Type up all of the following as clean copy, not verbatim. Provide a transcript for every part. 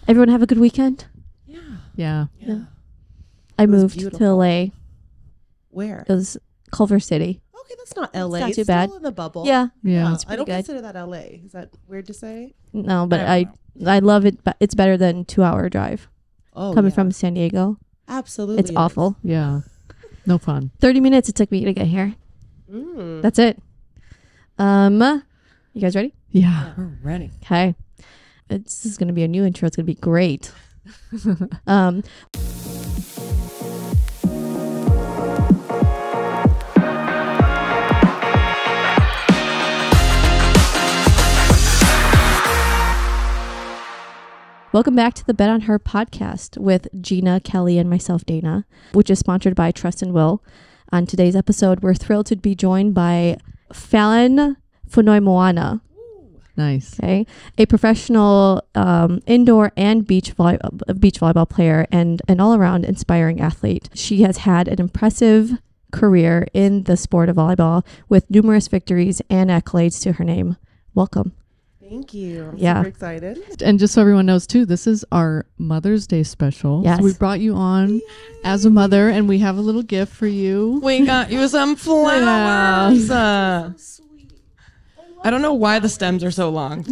Everyone have a good weekend? Yeah. I moved beautiful. to LA. Where? It was Culver City. Okay, that's not LA. not too It's bad. still in the bubble. Yeah. Yeah. I don't good. consider that LA. Is that weird to say? No, but I I love it. But it's better than 2-hour drive Oh, coming yeah. from San Diego. Absolutely. It's is. awful. Yeah. No fun. 30 minutes it took me to get here. That's it. You guys ready? Yeah. We're ready. Okay. This is going to be a new intro. It's going to be great. Welcome back to the Bet on Her podcast with Gina, Kelly, and myself, Dana, which is sponsored by Trust and Will. On today's episode, we're thrilled to be joined by Falyn Fonoimoana. Nice. Okay, a professional indoor and beach volleyball player and an all-around inspiring athlete. She has had an impressive career in the sport of volleyball with numerous victories and accolades to her name. Welcome. Thank you. I'm Yeah. super excited. And just so everyone knows too, this is our Mother's Day special. Yes. So we brought you on as a mother, and we have a little gift for you. We got you some flowers. I don't know why the stems are so long.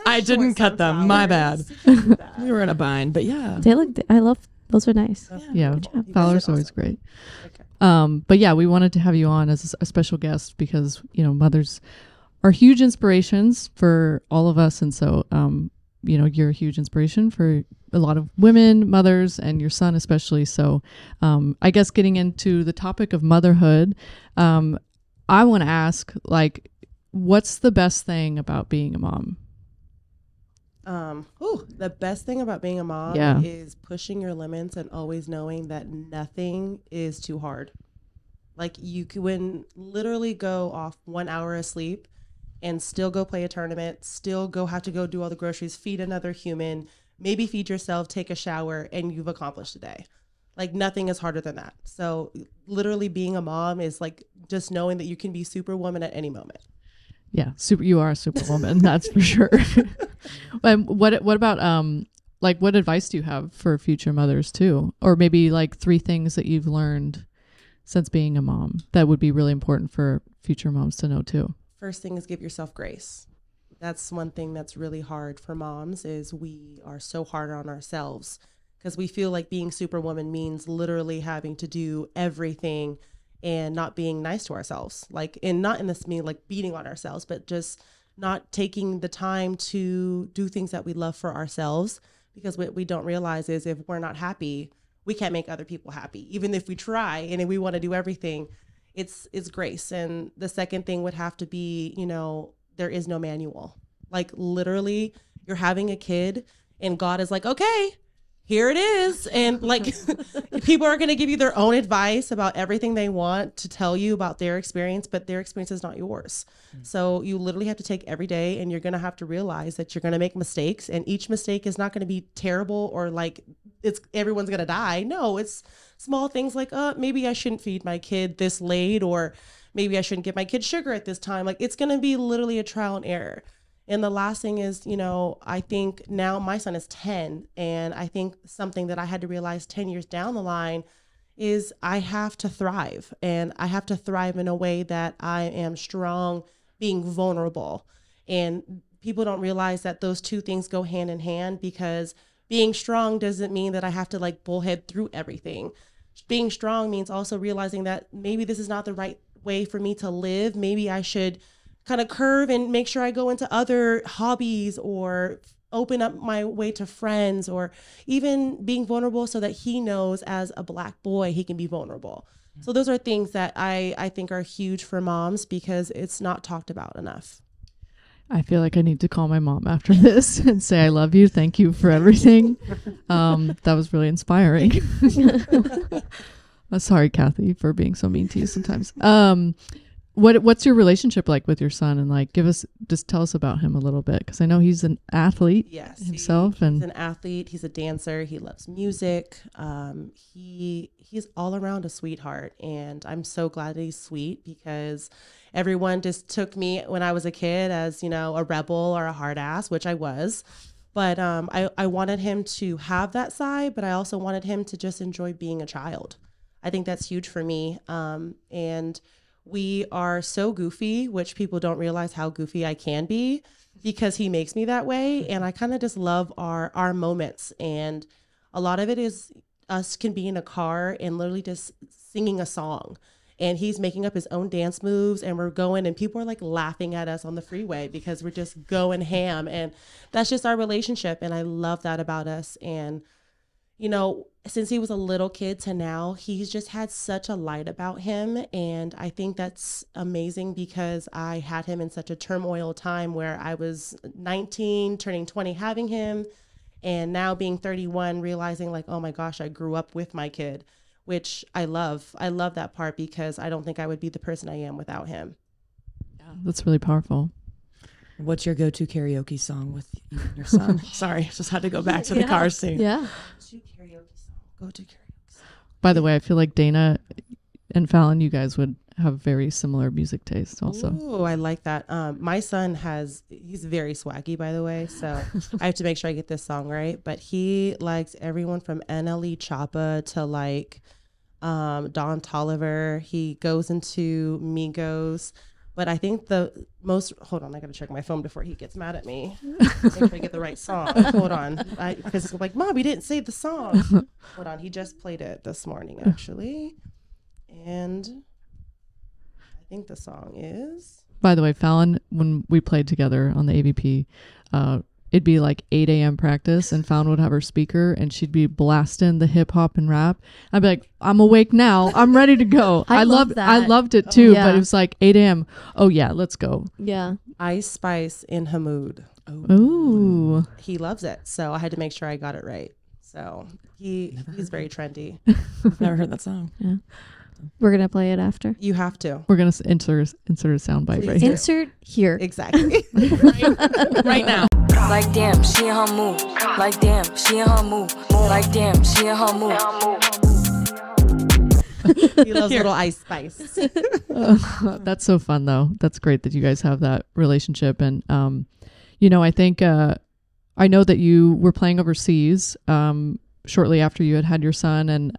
I didn't cut them. My bad. We were in a bind, but yeah. They look. I love. Those are nice. Yeah. Good job. Fowler's always great. But yeah, we wanted to have you on as a special guest because, you know, mothers are huge inspirations for all of us. And so, you know, you're a huge inspiration for a lot of women, mothers, and your son especially. So I guess getting into the topic of motherhood, I want to ask, like, what's the best thing about being a mom? The best thing about being a mom Yeah. is pushing your limits and always knowing that nothing is too hard. Like you can literally go off 1 hour of sleep and still go play a tournament, still have to go do all the groceries, feed another human, maybe feed yourself, take a shower, and you've accomplished a day. Like nothing is harder than that. So literally being a mom is like just knowing that you can be superwoman at any moment. Yeah, you are a superwoman, that's for sure. And what about like what advice do you have for future mothers too, or maybe like 3 things that you've learned since being a mom that would be really important for future moms to know too? First thing is give yourself grace. That's one thing that's really hard for moms is we are so hard on ourselves because we feel like being superwoman means literally having to do everything and not being nice to ourselves. Like, and not in this mean like beating on ourselves, but just not taking the time to do things that we love for ourselves. Because what we don't realize is if we're not happy, we can't make other people happy. Even if we try and if we want to do everything, it's grace. And the second thing would have to be, you know, there is no manual. Like literally you're having a kid and God is like, okay, here it is. And like people are going to give you their own advice about everything they want to tell you about their experience, but their experience is not yours. So you literally have to take every day and you're going to have to realize that you're going to make mistakes and each mistake is not going to be terrible or like everyone's going to die. No, it's small things like, maybe I shouldn't feed my kid this late, or maybe I shouldn't give my kid sugar at this time. Like it's going to be literally a trial and error. And the last thing is, you know, I think now my son is 10, and I think something that I had to realize 10 years down the line is I have to thrive, and I have to thrive in a way that I am strong, being vulnerable. And people don't realize that those two things go hand in hand, because being strong doesn't mean that I have to like bullhead through everything. Being strong means also realizing that maybe this is not the right way for me to live. Maybe I should kind of curve and make sure I go into other hobbies or open up my way to friends, or even being vulnerable so that he knows as a Black boy, he can be vulnerable. So those are things that I think are huge for moms because it's not talked about enough. I feel like I need to call my mom after this and say, I love you. Thank you for everything. That was really inspiring. Sorry, Kathy, for being so mean to you sometimes. What's your relationship like with your son? And like, just tell us about him a little bit. Cause I know he's an athlete himself. He's an athlete. He's a dancer. He loves music. He's all around a sweetheart. And I'm so glad that he's sweet because everyone just took me when I was a kid as, you know, a rebel or a hard ass, which I was. But I wanted him to have that side, but I also wanted him to just enjoy being a child. I think that's huge for me. And we are so goofy, which people don't realize how goofy I can be because he makes me that way. And I kind of just love our moments. And a lot of it is us can be in a car and literally just singing a song. And he's making up his own dance moves and we're going and people are like laughing at us on the freeway because we're just going ham. And that's just our relationship. And I love that about us. And, you know, since he was a little kid to now, he's just had such a light about him. And I think that's amazing because I had him in such a turmoil time where I was 19, turning 20, having him. And now being 31, realizing like, oh my gosh, I grew up with my kid, which I love. I love that part because I don't think I would be the person I am without him. Yeah, that's really powerful. What's your go-to karaoke song with you and your son? Sorry, just had to go back to the car scene. Yeah. Go-to karaoke song. By the way, I feel like Dana and Falyn, you guys would have very similar music taste also. Oh, I like that. My son he's very swaggy, by the way, so I have to make sure I get this song right. But he likes everyone from NLE Choppa to like Don Toliver. He goes into Migos. But I think the most, hold on, I got to check my phone before he gets mad at me. Make sure I get the right song. Hold on. Because it's like, Mom, we didn't say the song. Hold on. He just played it this morning, actually. And I think the song is. By the way, Falyn, when we played together on the AVP, it'd be like 8 a.m. practice and Falyn would have her speaker and she'd be blasting the hip hop and rap. I'd be like, I'm awake now. I'm ready to go. I love that. I loved it too, Yeah. but it was like 8 a.m. Oh yeah, let's go. Yeah. Ice Spice in Hamoud. Ooh. He loves it. So I had to make sure I got it right. So he's very trendy. Never heard that song. Yeah. We're going to play it after. You have to. We're going to insert a soundbite right here. Insert here. Exactly. Right now. Like damn, she in her mood. Like damn, she in her mood. Like damn, she in her mood. He loves little Ice Spice. That's so fun though. That's great that you guys have that relationship. And, you know, I think, I know that you were playing overseas, shortly after you had your son. And,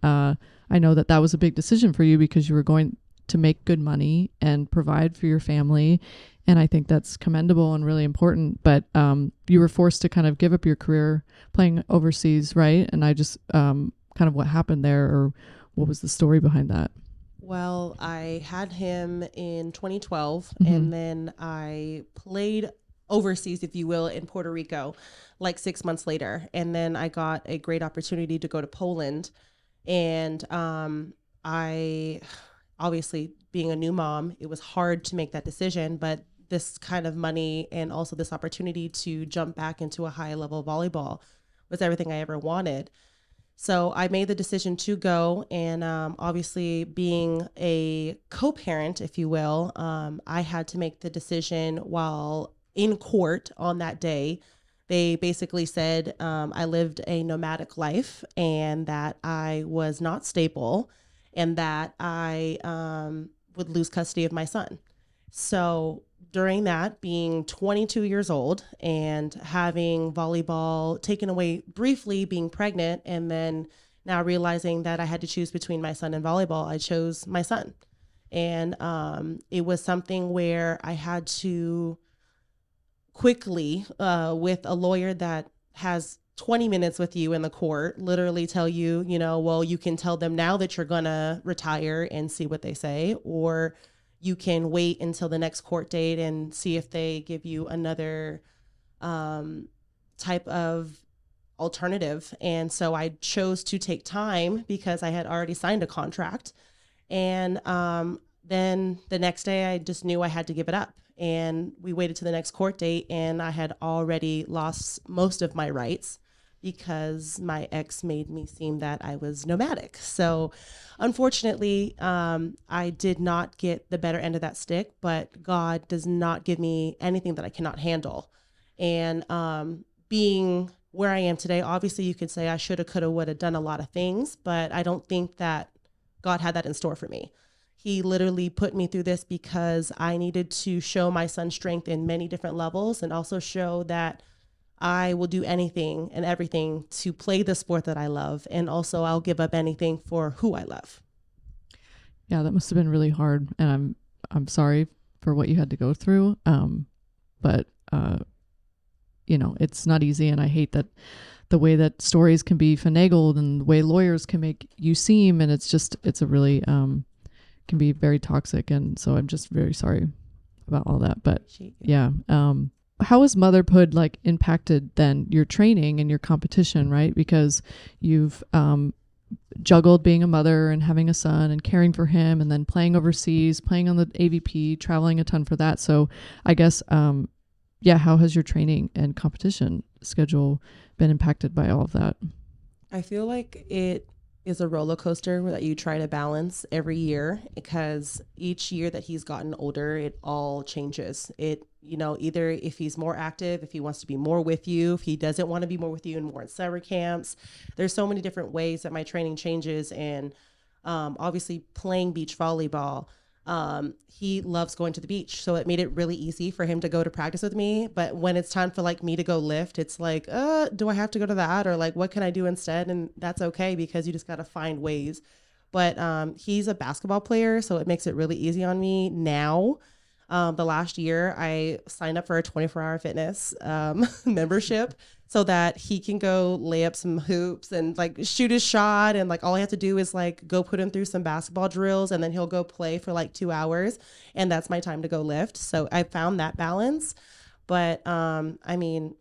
I know that was a big decision for you because you were going to make good money and provide for your family. And I think that's commendable and really important. But you were forced to kind of give up your career playing overseas, right? And I just kind of what happened there, or what was the story behind that? Well, I had him in 2012, Mm-hmm. and then I played overseas, if you will, in Puerto Rico, like 6 months later. And then I got a great opportunity to go to Poland. And I, obviously, being a new mom, it was hard to make that decision, but this kind of money and also this opportunity to jump back into a high level volleyball was everything I ever wanted. So I made the decision to go, and obviously being a co-parent, if you will, I had to make the decision while in court on that day. They basically said I lived a nomadic life and that I was not stable and that I would lose custody of my son. So during that, being 22 years old and having volleyball taken away briefly, being pregnant, and then now realizing that I had to choose between my son and volleyball, I chose my son. And it was something where I had to quickly, with a lawyer that has 20 minutes with you in the court, literally tell you, you know, well, you can tell them now that you're going to retire and see what they say, or you can wait until the next court date and see if they give you another type of alternative. And so I chose to take time because I had already signed a contract. And then the next day I just knew I had to give it up. And we waited to the next court date, and I had already lost most of my rights because my ex made me seem that I was nomadic. So unfortunately, I did not get the better end of that stick, but God does not give me anything that I cannot handle. And being where I am today, obviously you could say I shoulda, coulda, woulda done a lot of things, but I don't think that God had that in store for me. He literally put me through this because I needed to show my son strength in many different levels, and also show that I will do anything and everything to play the sport that I love. And also I'll give up anything for who I love. Yeah, that must have been really hard. And I'm sorry for what you had to go through. But you know, it's not easy. And I hate that the way that stories can be finagled and the way lawyers can make you seem. And it's a really, can be very toxic. And so I'm just very sorry about all that. But yeah. How has motherhood like impacted then your training and your competition, right? Because you've juggled being a mother and having a son and caring for him and then playing overseas, playing on the AVP, traveling a ton for that. So I guess, how has your training and competition schedule been impacted by all of that? I feel like it is a roller coaster that you try to balance every year, because each year that he's gotten older, it all changes. Either if he's more active, if he wants to be more with you, if he doesn't want to be more with you and more in summer camps, there's so many different ways that my training changes. And obviously playing beach volleyball, he loves going to the beach. So it made it really easy for him to go to practice with me. But when it's time for like me to go lift, it's like, do I have to go to that? Or like, what can I do instead? And that's okay, because you just got to find ways. But he's a basketball player, so it makes it really easy on me now. The last year I signed up for a 24-hour fitness membership so that he can go lay up some hoops and like shoot his shot. And like, all I have to do is like go put him through some basketball drills, and then he'll go play for like 2 hours. And that's my time to go lift. So I found that balance. But I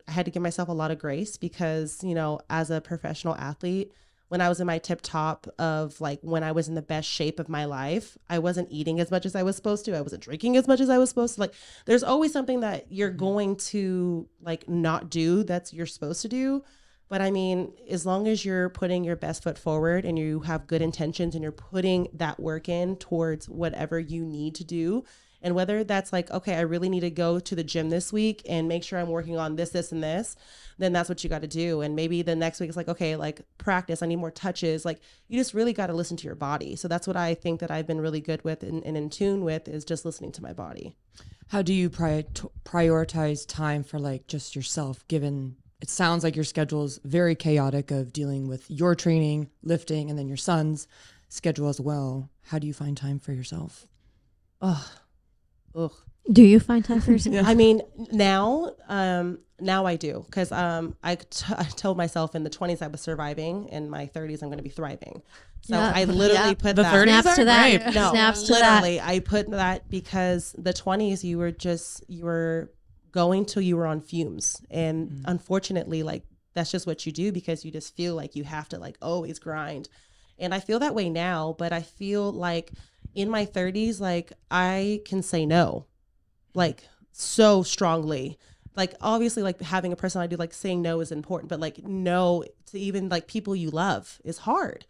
had to give myself a lot of grace, because, as a professional athlete, when I was in my tip top of like when I was in the best shape of my life, I wasn't eating as much as I was supposed to. I wasn't drinking as much as I was supposed to. Like, there's always something that you're going to like not do that's you're supposed to do. But as long as you're putting your best foot forward and you have good intentions and you're putting that work in towards whatever you need to do, and whether that's like, okay, I really need to go to the gym this week and make sure I'm working on this, this, and this, then that's what you got to do. And maybe the next week is like, okay, like practice, I need more touches. Like, you just really got to listen to your body. So that's what I think that I've been really good with and in tune with, is just listening to my body. How do you prioritize time for like just yourself, given it sounds like your schedule is very chaotic of dealing with your training, lifting, and then your son's schedule as well? How do you find time for yourself? Ugh. Do you find time for yourself? Now I do, because I told myself in the 20s I was surviving, in my 30s I'm going to be thriving. So I literally put the that. 30s Snaps to that. great. No, Snaps to literally, that. I put that because the 20s you were going till you were on fumes, and unfortunately, like, that's just what you do, because you just feel like you have to like always grind. And I feel that way now, but I feel like in my 30s, like, I can say no, like, so strongly. Like, obviously, like, having a personality, like, saying no is important, but like, no to even like people you love is hard.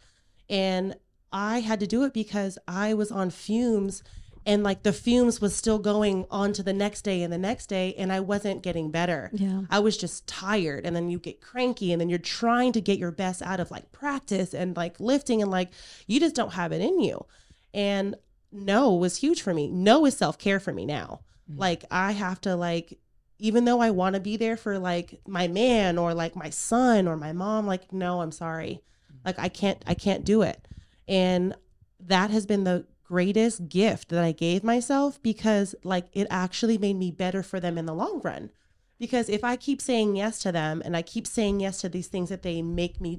And I had to do it because I was on fumes, and like the fumes was still going on to the next day and the next day, and I wasn't getting better. Yeah. I was just tired, and then you get cranky, and then you're trying to get your best out of like practice and like lifting, and like you just don't have it in you. And no was huge for me. No is self-care for me now. Like, I have to, like, even though I want to be there for like my man or like my son or my mom, like, no, I'm sorry. Like, I can't do it. And that has been the greatest gift that I gave myself, because like it actually made me better for them in the long run. Because if I keep saying yes to them, and I keep saying yes to these things that they make me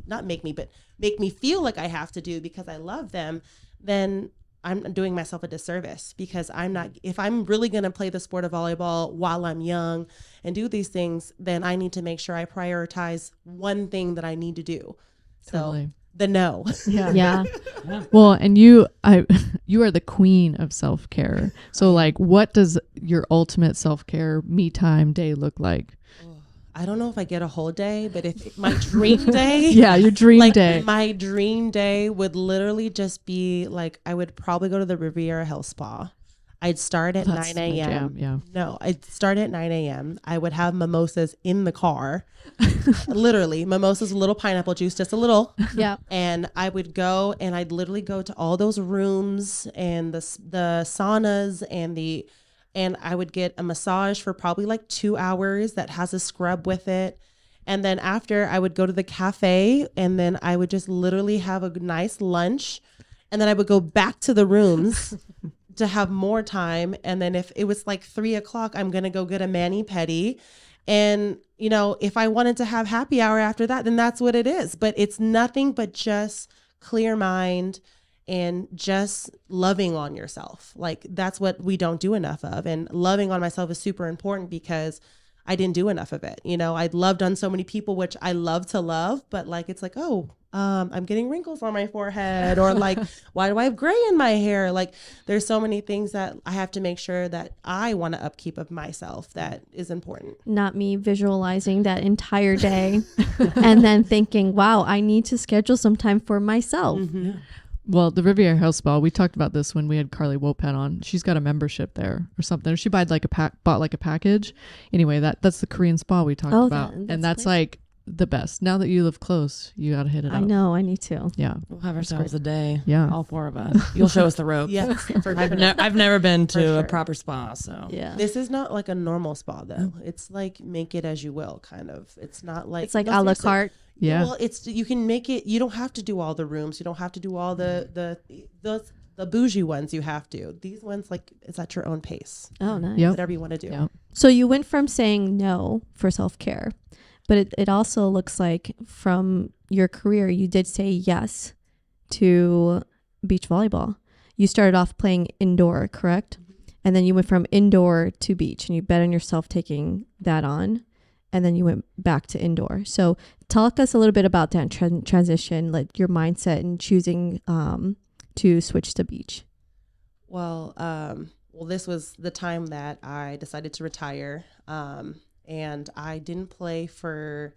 feel like I have to do because I love them, then I'm doing myself a disservice, because if I'm really going to play the sport of volleyball while I'm young and do these things, then I need to make sure I prioritize one thing that I need to do. Totally. So the no. Yeah. Well, and you are the queen of self-care. So like, what does your ultimate self-care me time day look like? I don't know if I get a whole day, but if my dream day, Yeah, your dream day. My dream day would literally just be like, I would probably go to the Riviera Health Spa. I'd start at 9 my a.m. jam, yeah. No, I'd start at 9 a.m. I would have mimosas in the car. Literally, mimosas, a little pineapple juice, just a little. Yeah. And I would go, and I'd literally go to all those rooms and the saunas and I would get a massage for probably like 2 hours that has a scrub with it. And then after, I would go to the cafe, and then I would just literally have a nice lunch. And then I would go back to the rooms to have more time. And then if it was like 3 o'clock, I'm going to go get a mani-pedi. And, you know, if I wanted to have happy hour after that, then that's what it is. But it's nothing but just clear mind and just loving on yourself. Like, that's what we don't do enough of. And loving on myself is super important because I didn't do enough of it. You know, I'd loved on so many people, which I love to love, but like, it's like, oh, I'm getting wrinkles on my forehead, or like, why do I have gray in my hair? Like, there's so many things that I have to make sure that I want to upkeep of myself that is important. Not me visualizing that entire day and then thinking, wow, I need to schedule some time for myself. Mm-hmm. Well, the Riviera House Spa, we talked about this when we had Carly Wopat on. She's got a membership there or something. Or she bought like a package. Anyway, that's the Korean spa we talked about. And that's like the best. Now that you live close, you got to hit it up. I know, I need to. Yeah. We'll have ourselves a day. Yeah. All 4 of us. You'll show us the ropes. Yes, for I've, sure. I've never been to For a sure. proper spa, so. Yeah. This is not like a normal spa though. It's like make it as you will kind of. It's not like, It's like no, a la seriously. carte. Yeah. Well, it's, you can make it, you don't have to do all the rooms. You don't have to do all the bougie ones. You have to. These ones, like, it's at your own pace. Oh, nice. Yep. Whatever you want to do. Yep. So you went from saying no for self-care, but it also looks like from your career, you did say yes to beach volleyball. You started off playing indoor, correct? And then you went from indoor to beach, and you bet on yourself taking that on. And then you went back to indoor. So talk us a little bit about that transition, like your mindset and choosing to switch to beach. Well, this was the time that I decided to retire. And I didn't play for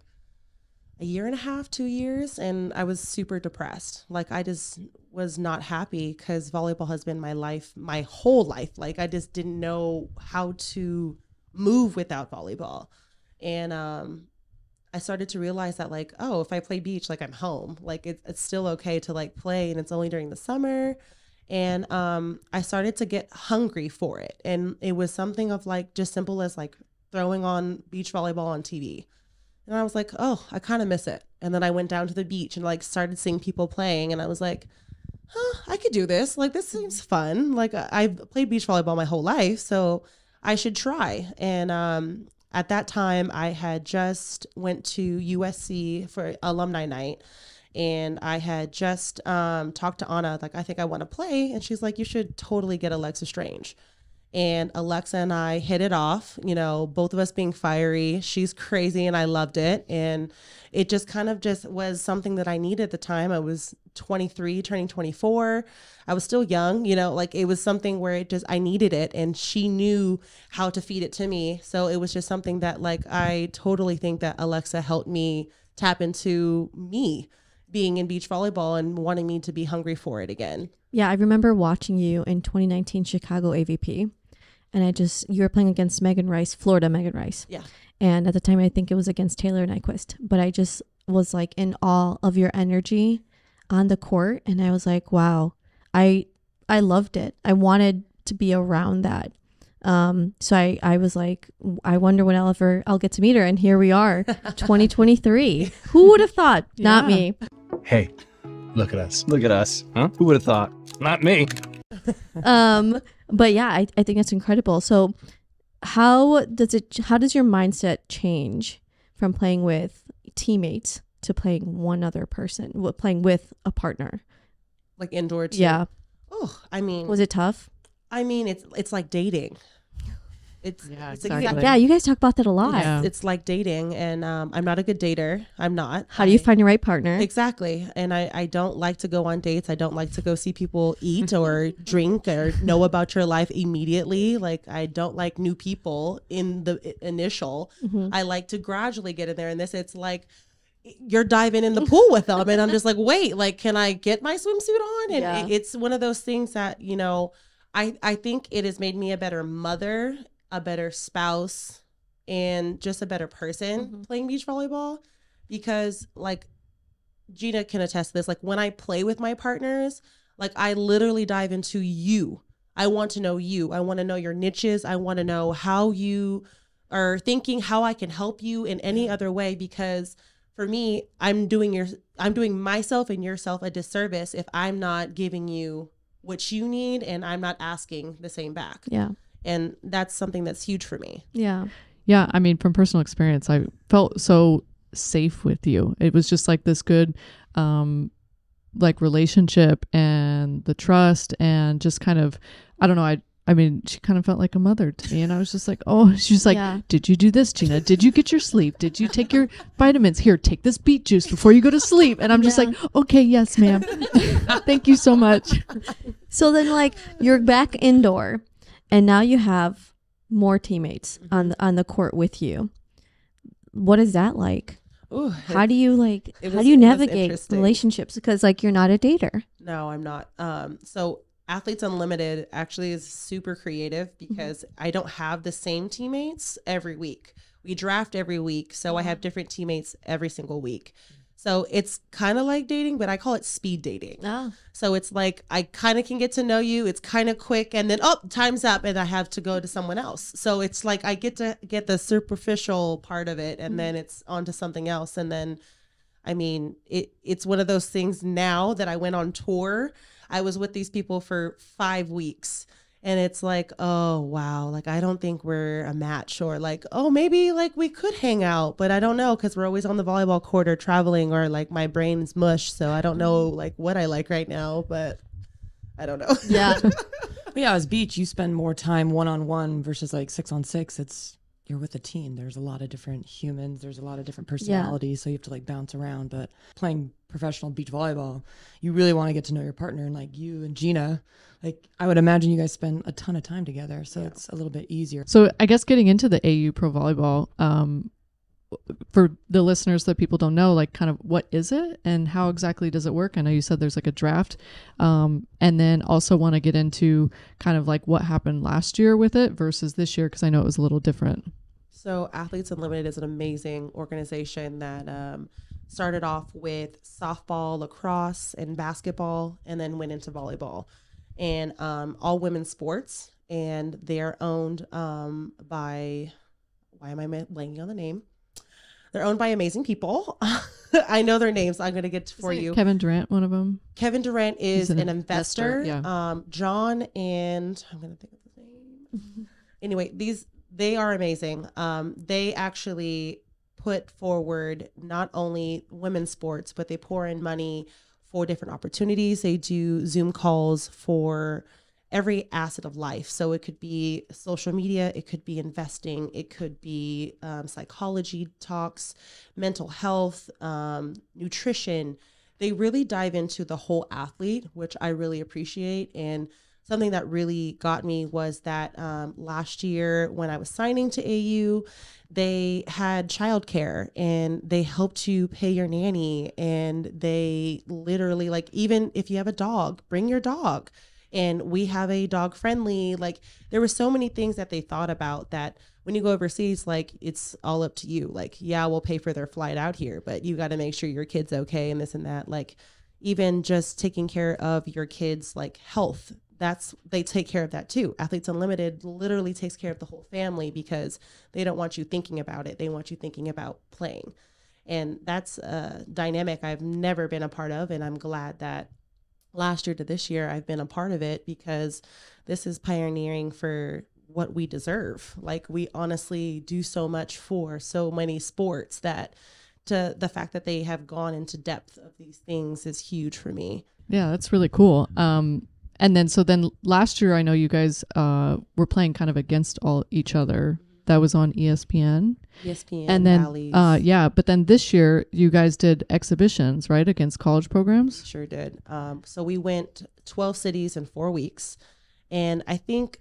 a year and a half, 2 years. And I was super depressed. Like, I just was not happy because volleyball has been my life, my whole life. Like, I just didn't know how to move without volleyball. And I started to realize that, like, oh, if I play beach, like, I'm home. Like, it's still okay to like play, and it's only during the summer. And I started to get hungry for it. And it was something of like just simple as like throwing on beach volleyball on TV. And I was like, oh, I kind of miss it. And then I went down to the beach and like started seeing people playing. And I was like, I could do this. Like, this seems fun. Like, I've played beach volleyball my whole life, so I should try. And at that time, I had just went to USC for alumni night, and I had just talked to Anna, like, I think I want to play. And she's like, you should totally get Alexa Strange. And Alexa and I hit it off, you know, both of us being fiery. She's crazy, and I loved it. And it just kind of just was something that I needed at the time. I was 23, turning 24. I was still young, you know, like, it was something where it just, I needed it, and she knew how to feed it to me. So it was just something that, like, I totally think that Alexa helped me tap into me being in beach volleyball and wanting me to be hungry for it again. Yeah, I remember watching you in 2019 Chicago AVP. And you were playing against Megan Rice, Florida Megan Rice. Yeah. And at the time, I think it was against Taylor Nyquist. But I just was like in awe of your energy on the court. And I was like, wow, I loved it. I wanted to be around that. So I was like, I wonder when I'll get to meet her. And here we are, 2023. Who would have thought? Not me. Hey, look at us. Look at us. Huh? Who would have thought? Not me. But yeah, I think it's incredible. So how does your mindset change from playing with teammates to playing one other person, playing with a partner? Like indoor too. Yeah. Oh, I mean, Was it tough? I mean, it's like dating. It's exactly. Yeah, you guys talk about that a lot. Yeah. It's like dating, and I'm not a good dater. I'm not. How do you find your right partner? Exactly. And I don't like to go on dates. I don't like to go see people eat or drink or know about your life immediately. Like, I don't like new people in the initial. Mm-hmm. I like to gradually get in there. And it's like, you're diving in the pool with them. And I'm just like, wait, like, can I get my swimsuit on? And Yeah. it's one of those things that, you know, I think it has made me a better mother, a better spouse, and just a better person playing beach volleyball. Because, like, Gina can attest to this, like, when I play with my partners, like, I literally dive into you. I want to know you. I want to know your niches. I want to know how you or thinking how I can help you in any other way, because for me, I'm doing myself and yourself a disservice if I'm not giving you what you need and I'm not asking the same back. Yeah. And that's something that's huge for me. Yeah. Yeah. I mean, from personal experience, I felt so safe with you. It was just like this good, like relationship and the trust and just kind of, I don't know. I mean, she kind of felt like a mother to me, and I was just like, oh, she's like, Yeah. did you do this, Gina? Did you get your sleep? Did you take your vitamins? Here, take this beet juice before you go to sleep. And I'm just like, okay, yes, ma'am. Thank you so much. So then, like, you're back indoor, and now you have more teammates on the court with you. What is that like? Ooh, How do you it how was- do you it was navigate interesting. relationships? Because like you're not a dater. No, I'm not. So Athletes Unlimited actually is super creative because I don't have the same teammates every week. We draft every week, so I have different teammates every single week. So it's kind of like dating, but I call it speed dating. Oh. So it's like I kind of can get to know you. It's kind of quick, and then time's up, and I have to go to someone else. So it's like I get to get the superficial part of it, and then it's on to something else. And then, I mean, it's one of those things now that I went on tour. I was with these people for 5 weeks, and it's like, oh, wow. Like, I don't think we're a match, or like, oh, maybe like we could hang out, but I don't know. 'Cause we're always on the volleyball court or traveling, or like my brain's mush. So I don't know like what I like right now, but I don't know. Yeah. But yeah, as beach, you spend more time 1-on-1 versus like 6-on-6. You're with a team. There's a lot of different humans. There's a lot of different personalities. So you have to like bounce around. But playing professional beach volleyball, you really want to get to know your partner. And like you and Gina, like I would imagine you guys spend a ton of time together. So it's a little bit easier. So I guess getting into the AU Pro Volleyball, for the listeners that people don't know, like kind of what is it and how exactly does it work? I know you said there's like a draft, and then also want to get into kind of like what happened last year with it versus this year, because I know it was a little different. So Athletes Unlimited is an amazing organization that started off with softball, lacrosse, and basketball, and then went into volleyball and all women's sports. And they're owned by, why am I blanking on the name? They're owned by amazing people. I know their names. I'm going to get for you. Kevin Durant, one of them. Kevin Durant is He's an investor. yeah. John and I'm going to think of his name. Anyway, they are amazing. They actually put forward not only women's sports, but they pour in money for different opportunities. They do Zoom calls for every asset of life. So it could be social media, it could be investing, it could be psychology talks, mental health, nutrition. They really dive into the whole athlete, which I really appreciate. And something that really got me was that last year when I was signing to AU, they had childcare and they helped you pay your nanny. And they literally, like, even if you have a dog, bring your dog. And we have a dog friendly, like there were so many things that they thought about that when you go overseas, like it's all up to you. Like, yeah, we'll pay for their flight out here, but you got to make sure your kid's okay and this and that. Like even just taking care of your kids' like health, they take care of that too. Athletes Unlimited literally takes care of the whole family because they don't want you thinking about it. They want you thinking about playing. And that's a dynamic I've never been a part of. And I'm glad that last year to this year, I've been a part of it because this is pioneering for what we deserve. Like we honestly do so much for so many sports that the fact that they have gone into depth of these things is huge for me. Yeah, that's really cool. And then last year, I know you guys were playing kind of against each other. That was on ESPN. And then, Bally's. But then this year you guys did exhibitions, right, against college programs? Sure did. So we went 12 cities in 4 weeks. And I think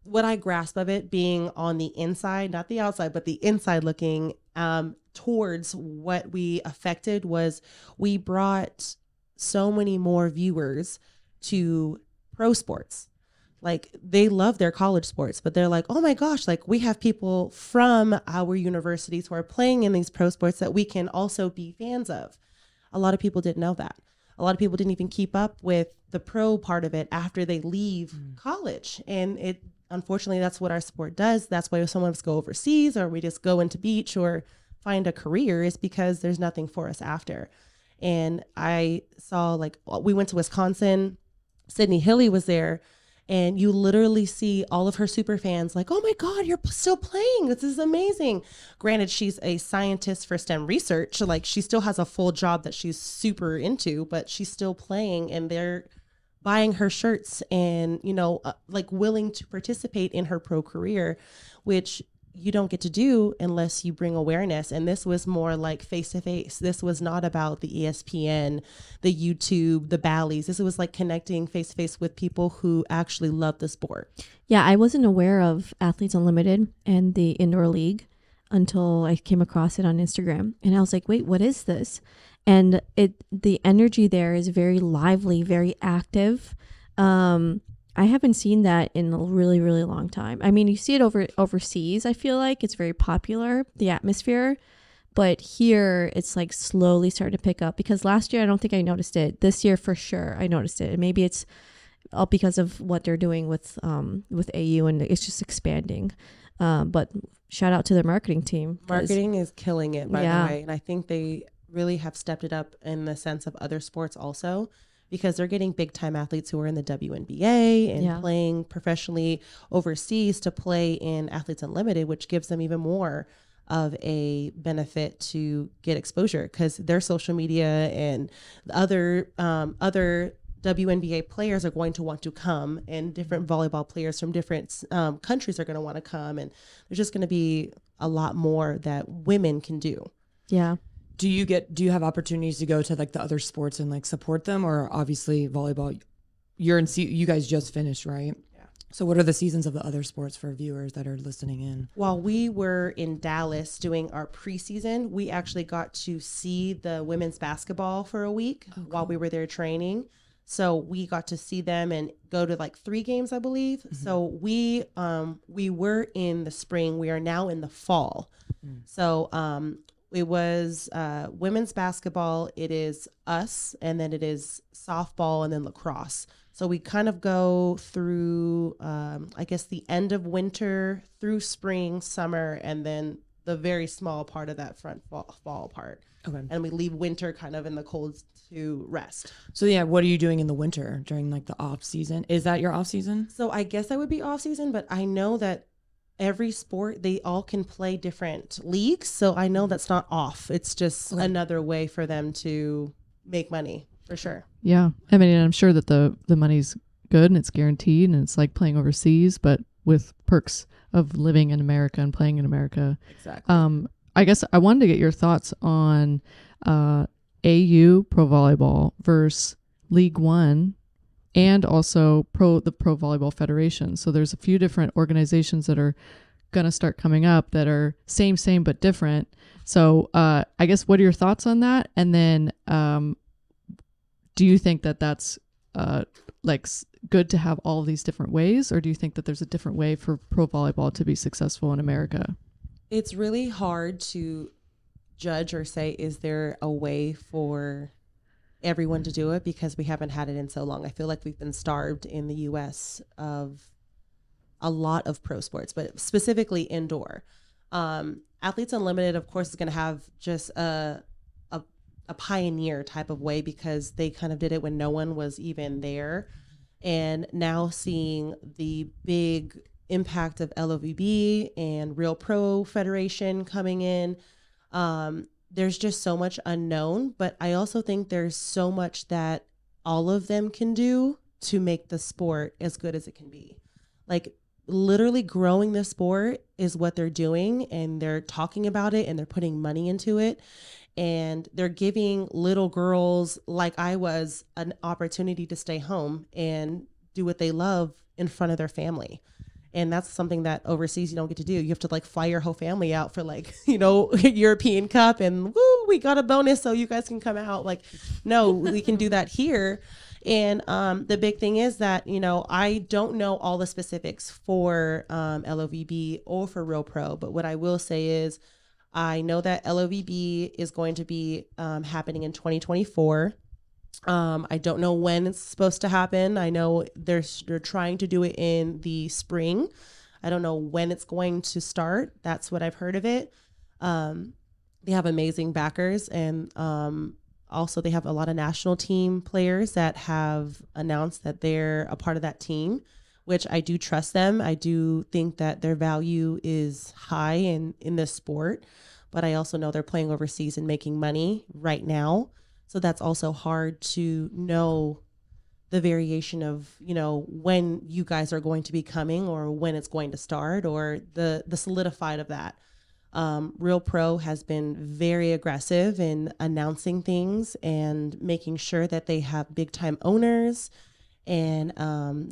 what I grasp of it being on the inside, not the outside, but the inside looking towards what we affected was we brought so many more viewers to pro sports. Like they love their college sports, but they're like, oh my gosh, like we have people from our universities who are playing in these pro sports that we can also be fans of. A lot of people didn't know that. A lot of people didn't even keep up with the pro part of it after they leave college. And unfortunately, that's what our sport does. That's why some of us go overseas, or we just go into beach or find a career, is because there's nothing for us after. And I saw, like, we went to Wisconsin, Sydney Hilly was there, and you literally see all of her super fans like, oh my God, you're still playing. This is amazing. Granted, she's a scientist for STEM research. So, like, she still has a full job that she's super into, but she's still playing, and they're buying her shirts and, you know, like willing to participate in her pro career, which you don't get to do unless you bring awareness. And this was more like face to face. This was not about the ESPN, the YouTube, the Bally's. This was like connecting face to face with people who actually love the sport. Yeah, I wasn't aware of Athletes Unlimited and the indoor league until I came across it on Instagram. And I was like, wait, what is this? And the energy there is very lively, very active. I haven't seen that in a really, really long time. I mean, you see it overseas. I feel like it's very popular, the atmosphere. But here, it's like slowly starting to pick up. Because last year, I don't think I noticed it. This year, for sure, I noticed it. And maybe it's all because of what they're doing with AU, and it's just expanding. But shout out to their marketing team. Marketing is killing it, by the way. And I think they really have stepped it up in the sense of other sports also, because they're getting big time athletes who are in the WNBA and playing professionally overseas to play in Athletes Unlimited, which gives them even more of a benefit to get exposure, because their social media and other WNBA players are going to want to come, and different volleyball players from different countries are going to want to come, and there's just going to be a lot more that women can do. Yeah. Do you have opportunities to go to like the other sports and like support them? Or obviously volleyball, you guys just finished, right? Yeah. So what are the seasons of the other sports for viewers that are listening in? While we were in Dallas doing our preseason, we actually got to see the women's basketball for a week while we were there training. So we got to see them and go to like 3 games, I believe. Mm-hmm. So we were in the spring. We are now in the fall. Mm. So it was women's basketball. It is us, and then it is softball, and then lacrosse. So we kind of go through, I guess, the end of winter through spring, summer, and then the very small part of that front fall part. Okay. And we leave winter kind of in the cold to rest. So yeah, what are you doing in the winter during like the off season? Is that your off season? So I guess I would be off season, but I know that every sport, they all can play different leagues. So I know that's not off. It's just another way for them to make money, for sure. Yeah. I mean, I'm sure that the money's good and it's guaranteed, and it's like playing overseas, but with perks of living in America and playing in America. Exactly. I guess I wanted to get your thoughts on AU pro volleyball versus League One, and also the Pro Volleyball Federation. So there's a few different organizations that are going to start coming up that are same but different. So I guess, what are your thoughts on that? And then do you think that that's like good to have all of these different ways, or do you think that there's a different way for pro volleyball to be successful in America? It's really hard to judge or say, is there a way for everyone to do it, because we haven't had it in so long. I feel like we've been starved in the US of a lot of pro sports, but specifically indoor. Athletes Unlimited, of course, is going to have just a pioneer type of way, because they kind of did it when no one was even there. And now seeing the big impact of LOVB and Real Pro Federation coming in, there's just so much unknown, but I also think there's so much that all of them can do to make the sport as good as it can be. Like, literally growing the sport is what they're doing, and they're talking about it, and they're putting money into it, and they're giving little girls like I was an opportunity to stay home and do what they love in front of their family. And that's something that overseas you don't get to do. You have to like fly your whole family out for like, you know, European Cup, and woo, we got a bonus so you guys can come out. Like, no, we can do that here. And the big thing is that, you know, I don't know all the specifics for LOVB or for Real Pro, but what I will say is I know that LOVB is going to be happening in 2024. I don't know when it's supposed to happen. I know they're trying to do it in the spring. I don't know when it's going to start. That's what I've heard of it. They have amazing backers, and also they have a lot of national team players that have announced that they're a part of that team, which I do trust them. I do think that their value is high in this sport, but I also know they're playing overseas and making money right now. So that's also hard to know the variation of, you know, when you guys are going to be coming or when it's going to start, or the solidified of that. Real Pro has been very aggressive in announcing things and making sure that they have big time owners, and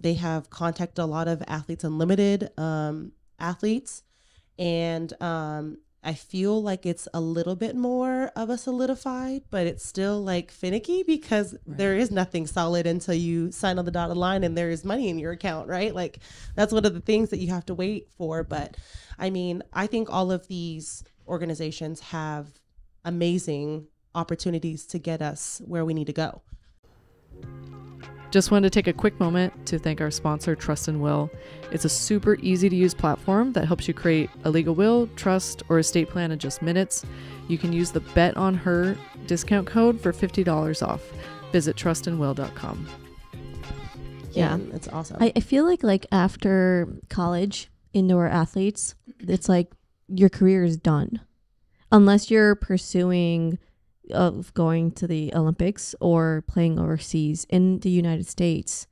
they have contacted a lot of Athletes Unlimited athletes, and I feel like it's a little bit more of a solidified, but it's still like finicky because there is nothing solid until you sign on the dotted line and there is money in your account, right? Like that's one of the things that you have to wait for. But I mean, I think all of these organizations have amazing opportunities to get us where we need to go. Just wanted to take a quick moment to thank our sponsor, Trust and Will. It's a super easy to use platform that helps you create a legal will, trust, or estate plan in just minutes. You can use the Bet on Her discount code for $50 off. Visit trustandwill.com. Yeah, it's awesome. I feel like after college, indoor athletes, it's like your career is done. Unless you're pursuing of going to the Olympics or playing overseas in the United States,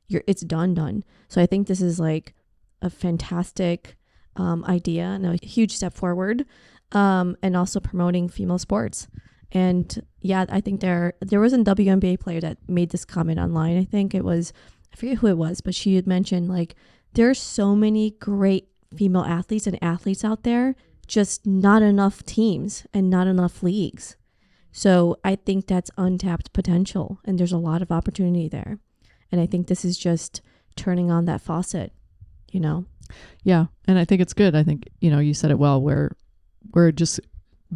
it's done. So I think this is like a fantastic idea and a huge step forward, and also promoting female sports. And yeah, I think there was a WNBA player that made this comment online. I think it was, I forget who it was, but she had mentioned like there's so many great female athletes and athletes out there, just not enough teams and not enough leagues. So I think that's untapped potential, and there's a lot of opportunity there. And I think this is just turning on that faucet, you know? Yeah. And I think it's good. I think, you know, you said it well, where we're just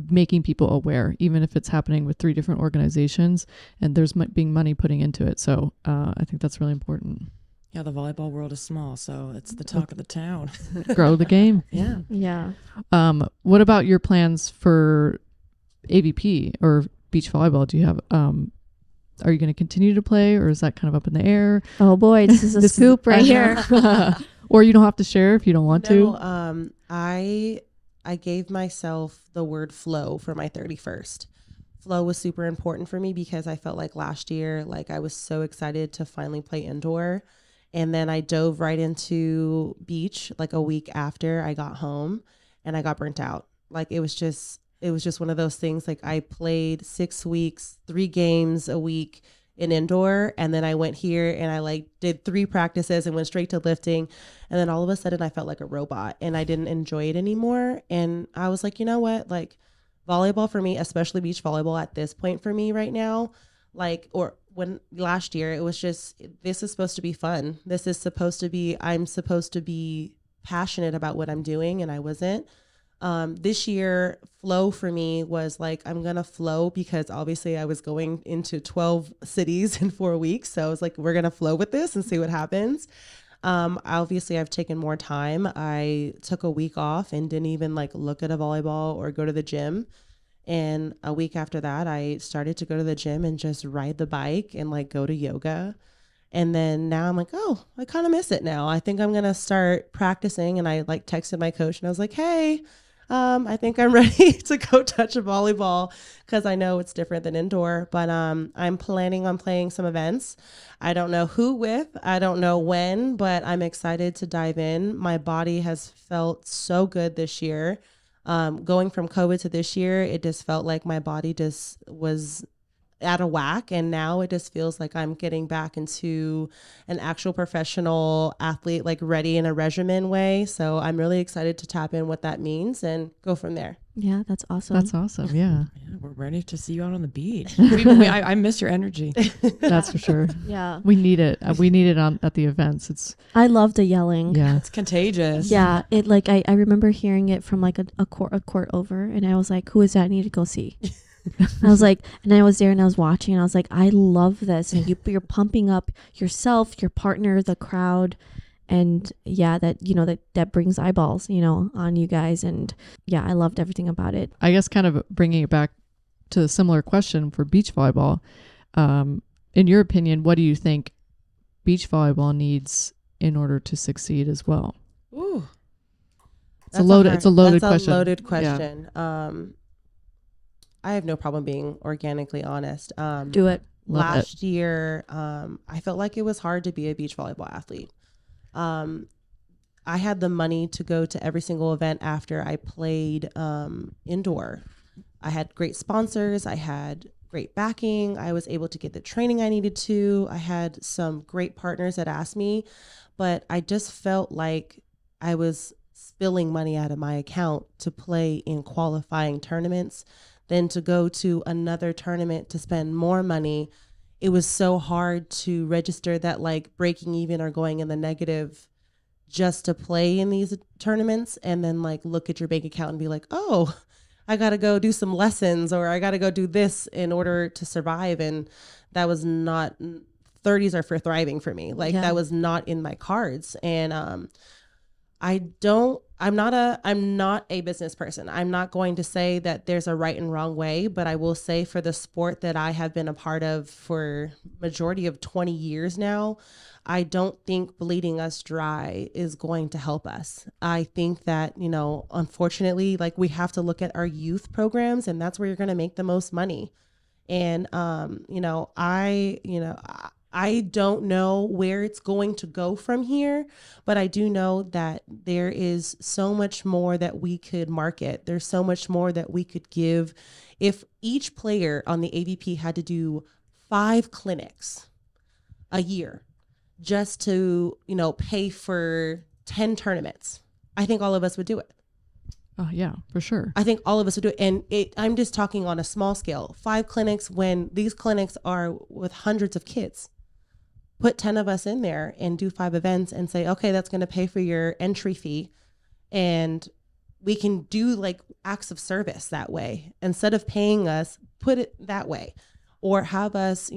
making people aware, even if it's happening with 3 different organizations and there's being money putting into it. So I think that's really important. Yeah, the volleyball world is small, so it's the talk of the town. Grow the game. Yeah. Yeah. What about your plans for AVP or beach volleyball? Do you have are you going to continue to play, or is that kind of up in the air? Oh boy, this is a scoop right here. Or you don't have to share if you don't want to. I gave myself the word flow for my 31st. Flow was super important for me because I felt like last year, like I was so excited to finally play indoor, and then I dove right into beach like a week after I got home, and I got burnt out. Like it was just one of those things. Like I played 6 weeks, 3 games a week in indoor. And then I went here and I like did 3 practices and went straight to lifting. And then all of a sudden I felt like a robot and I didn't enjoy it anymore. And I was like, you know what? Like volleyball for me, especially beach volleyball at this point for me right now, like, or when last year it was just, this is supposed to be fun. This is supposed to be, I'm supposed to be passionate about what I'm doing. And I wasn't. This year flow for me was like, I'm going to flow because obviously I was going into 12 cities in 4 weeks. So I was like, we're going to flow with this and see what happens. Obviously I've taken more time. I took a week off and didn't even like look at a volleyball or go to the gym. And a week after that, I started to go to the gym and just ride the bike and like go to yoga. And then now I'm like, oh, I kind of miss it now. I think I'm going to start practicing. And I like texted my coach and I was like, hey, I think I'm ready to go touch a volleyball because I know it's different than indoor, but I'm planning on playing some events. I don't know who with, I don't know when, but I'm excited to dive in. My body has felt so good this year. Going from COVID to this year, it just felt like my body just was out of whack, and now it just feels like I'm getting back into an actual professional athlete, like ready in a regimen way. So I'm really excited to tap in what that means and go from there. Yeah, that's awesome. That's awesome. Yeah. Yeah, we're ready to see you out on the beach. I miss your energy. That's for sure. Yeah. We need it. We need it at the events. I love the yelling. Yeah. It's contagious. Yeah. It like I remember hearing it from like a court over, and I was like, who is that? I need to go see. I was like, and I was there and I was watching and I was like, I love this. And you're pumping up yourself, your partner, the crowd. And yeah, that brings eyeballs, on you guys. And yeah, I loved everything about it. I guess kind of bringing it back to a similar question for beach volleyball. In your opinion, what do you think beach volleyball needs in order to succeed as well? Ooh. It's a loaded question. That's a loaded question. Yeah. I have no problem being organically honest. Do it. Last year, I felt like it was hard to be a beach volleyball athlete. I had the money to go to every single event after I played indoor. I had great sponsors. I had great backing. I was able to get the training I needed to. I had some great partners that asked me, but I just felt like I was spilling money out of my account to play in qualifying tournaments, then to go to another tournament to spend more money. It was so hard to register that like breaking even or going in the negative just to play in these tournaments, and then like look at your bank account and be like, oh, I got to go do some lessons, or I got to go do this in order to survive. And that was not, 30s are for thriving for me. Like that was not in my cards. And I'm not a business person. I'm not going to say that there's a right and wrong way, but I will say for the sport that I have been a part of for majority of 20 years now, I don't think bleeding us dry is going to help us. I think that, unfortunately, like we have to look at our youth programs, and that's where you're going to make the most money. And, I don't know where it's going to go from here, but I do know that there is so much more that we could market. There's so much more that we could give. If each player on the AVP had to do 5 clinics a year just to, pay for 10 tournaments, I think all of us would do it. Oh, yeah, for sure. I think all of us would do it. And I'm just talking on a small scale. 5 clinics when these clinics are with hundreds of kids. Put 10 of us in there and do 5 events and say, okay, that's going to pay for your entry fee. And we can do like acts of service that way. Instead of paying us, put it that way. Or have us,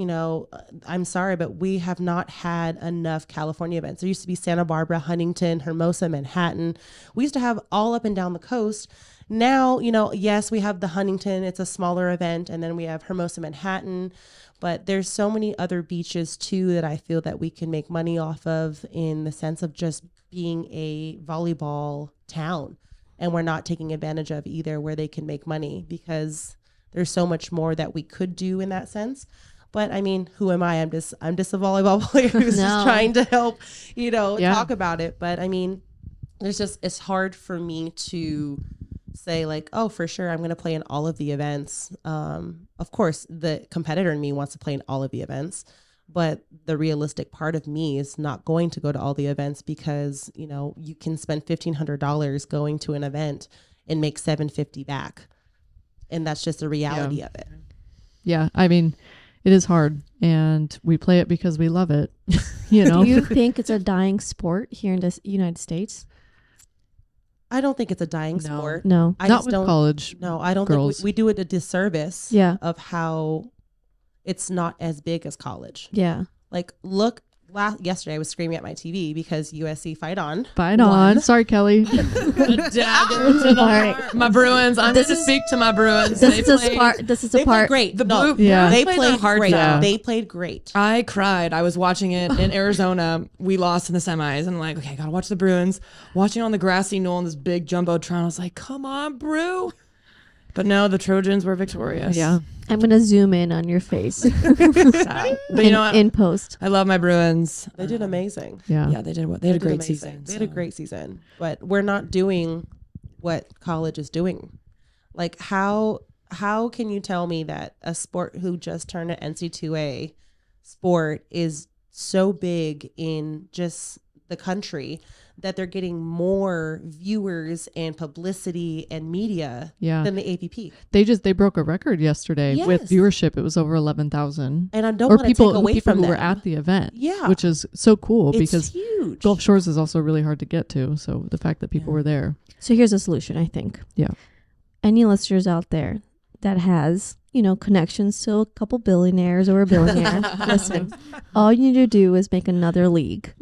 I'm sorry, but we have not had enough California events. There used to be Santa Barbara, Huntington, Hermosa, Manhattan. We used to have all up and down the coast. Now, yes, we have the Huntington. It's a smaller event. And then we have Hermosa, Manhattan. But there's so many other beaches, too, that I feel that we can make money off of in the sense of just being a volleyball town. And we're not taking advantage of either where they can make money, because there's so much more that we could do in that sense. But I mean, who am I? I'm just a volleyball player who's just trying to help, talk about it. But I mean, it's hard for me to say like, oh, for sure, I'm going to play in all of the events. Of course, the competitor in me wants to play in all of the events, but the realistic part of me is not going to go to all the events, because, you can spend $1,500 going to an event and make $750 back. And that's just the reality of it. Yeah. I mean, it is hard, and we play it because we love it. Do you think it's a dying sport here in the United States? I don't think it's a dying sport. No. Not with college. No, I don't girls. think we do it a disservice of how it's not as big as college. Yeah. Like, yesterday I was screaming at my TV because USC fight on. Sorry, Kelly. My Bruins. I'm going to speak to my Bruins. This is a part. Great. They played great. Though. They played great. I cried. I was watching it in Arizona. We lost in the semis, and I'm like, okay, I gotta watch the Bruins. Watching on the grassy knoll on this big jumbotron, I was like, come on, Brew. But no, the Trojans were victorious. Yeah. I'm going to zoom in on your face. Sad. But you know what? In post. I love my Bruins. They did amazing. Yeah. Yeah, they did. They had a great season. They had a great season. But we're not doing what college is doing. Like, how can you tell me that a sport who just turned an NC2A sport is so big in just the country that they're getting more viewers and publicity and media than the AVP? They broke a record yesterday with viewership. It was over 11,000. And I don't want to take away from people who them. were at the event. Yeah. Which is so cool, because huge. Gulf Shores is also really hard to get to. So the fact that people were there. So here's a solution, I think. Yeah. Any listeners out there that has connections to a couple billionaires or a billionaire. Listen, all you need to do is make another league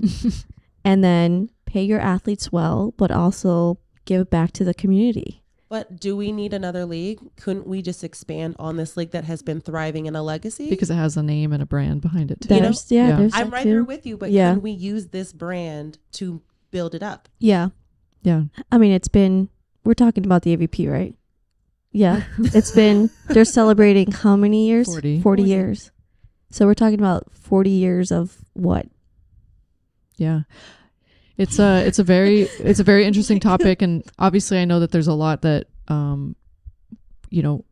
and then pay your athletes well, but also give back to the community. But do we need another league? Couldn't we just expand on this league that has been thriving in a legacy? Because it has a name and a brand behind it too. There's I'm right there with you, but can we use this brand to build it up? Yeah. I mean, we're talking about the AVP, right? Yeah. They're celebrating how many years? 40 years. So we're talking about 40 years of what? Yeah. It's a very interesting topic, and obviously I know that there's a lot that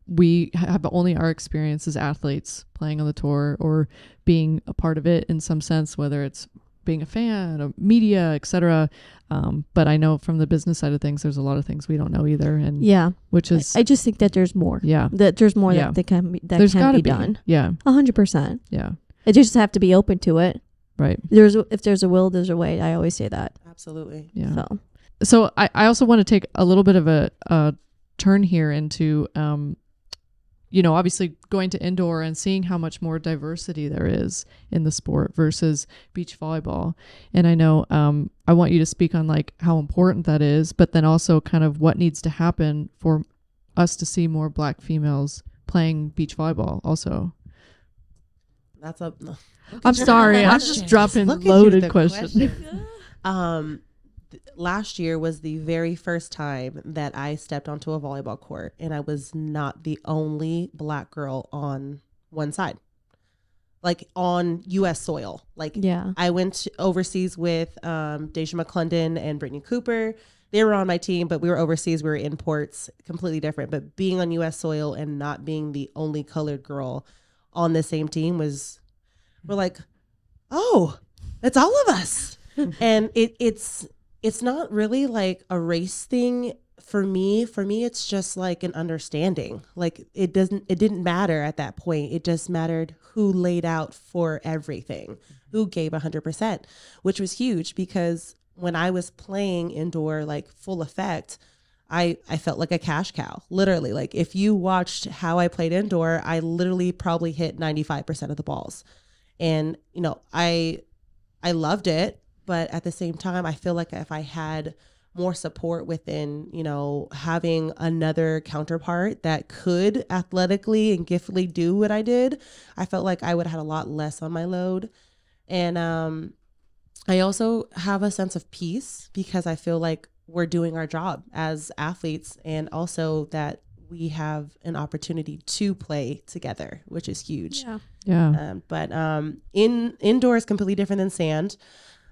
we have only our experience as athletes playing on the tour or being a part of it in some sense, whether it's being a fan of media, etc. But I know from the business side of things, there's a lot of things we don't know either, and which is I just think that there's more. Yeah, that there's more that can be done. Yeah, 100%. Yeah, it just have to be open to it. Right. If there's a will, there's a way. I always say that. Absolutely. Yeah. So I also want to take a little bit of a turn here into, obviously going to indoor and seeing how much more diversity there is in the sport versus beach volleyball. And I know I want you to speak on like how important that is, but then also kind of what needs to happen for us to see more Black females playing beach volleyball also. That's a... I'm sorry. I'm just dropping loaded questions. Last year was the very first time that I stepped onto a volleyball court, and I was not the only Black girl on one side, like on U.S. soil. I went overseas with Deja McClendon and Brittany Cooper. They were on my team, but we were overseas. We were in ports, completely different. But being on U.S. soil and not being the only colored girl on the same team we're like, oh, it's all of us. And it's not really like a race thing for me. For me, it's just like an understanding. Like it didn't matter at that point. It just mattered who laid out for everything, who gave 100%, which was huge because when I was playing indoor, like full effect, I felt like a cash cow, literally. Like if you watched how I played indoor, I literally probably hit 95% of the balls. And, I loved it. But at the same time, I feel like if I had more support within, having another counterpart that could athletically and giftedly do what I did, I felt like I would have had a lot less on my load. And I also have a sense of peace because I feel like we're doing our job as athletes, and also that we have an opportunity to play together, which is huge. But indoor is completely different than sand.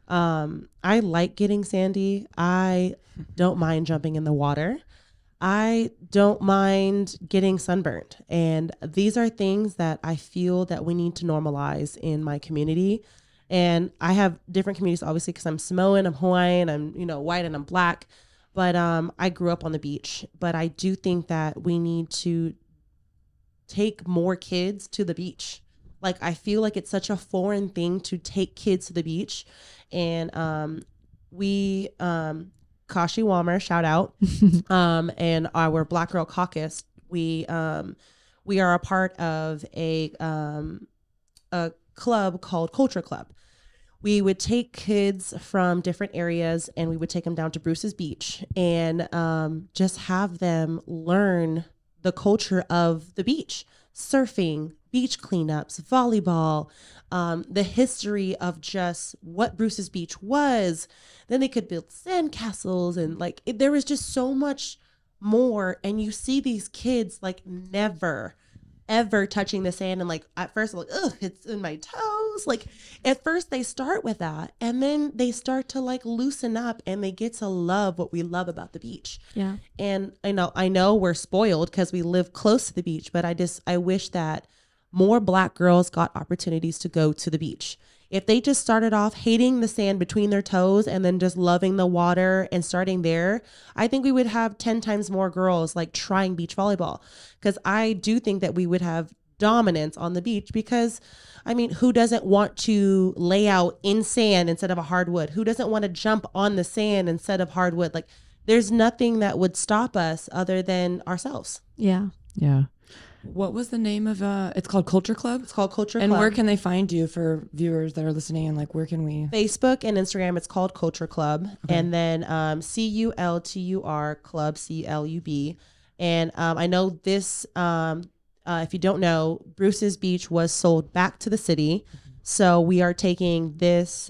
I like getting sandy. I don't mind jumping in the water. I don't mind getting sunburned. And these are things that I feel that we need to normalize in my community. And I have different communities, obviously, because I'm Samoan, I'm Hawaiian, I'm, white, and I'm Black. But I grew up on the beach. But I do think that we need to take more kids to the beach. Like, I feel like it's such a foreign thing to take kids to the beach. And we, Kashi Walmer, shout out, and our Black Girl Caucus, we are a part of a club called Culture Club. We would take kids from different areas and we would take them down to Bruce's Beach and just have them learn the culture of the beach, surfing, beach cleanups, volleyball, the history of just what Bruce's Beach was. Then they could build sandcastles and there was just so much more. And you see these kids never ever touching the sand, and at first ugh, it's in my toes. At first they start with that, and then they start to loosen up, and they get to love what we love about the beach. Yeah. And I know we're spoiled because we live close to the beach, but I wish that more Black girls got opportunities to go to the beach. If they just started off hating the sand between their toes and then just loving the water and starting there, I think we would have 10 times more girls trying beach volleyball. Because I do think that we would have dominance on the beach because, who doesn't want to lay out in sand instead of a hardwood? Who doesn't want to jump on the sand instead of hardwood? There's nothing that would stop us other than ourselves. Yeah. Yeah. What was the name of it's called Culture Club? It's called Culture And Club. where can they find you for viewers that are listening, and like where can we Facebook and Instagram, it's called Culture Club. Okay. And then CULTUR Club, CLUB. And I know this, if you don't know, Bruce's Beach was sold back to the city. So we are taking this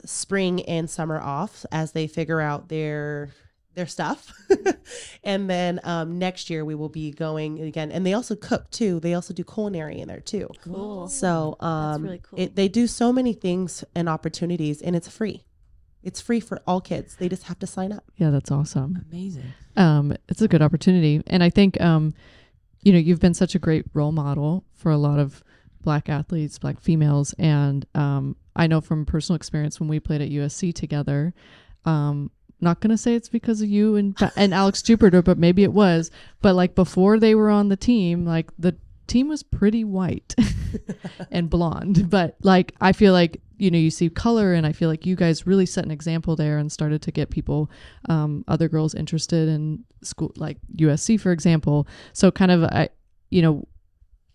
spring and summer off as they figure out their stuff. And then next year we will be going again. And they also cook too. They also do culinary in there too. Cool. So That's really cool. they do so many things and opportunities, and it's free. It's free for all kids. They just have to sign up. Yeah, that's awesome. amazing? It's a good opportunity. And I think, you've been such a great role model for a lot of Black athletes, Black females. And I know from personal experience when we played at USC together, not going to say it's because of you and Alex Jupiter, but maybe it was. But like before they were on the team, like the team was pretty white and blonde. But like, I feel like, you see color, and I feel like you guys really set an example there and started to get people, other girls interested in school, like USC, for example. So kind of,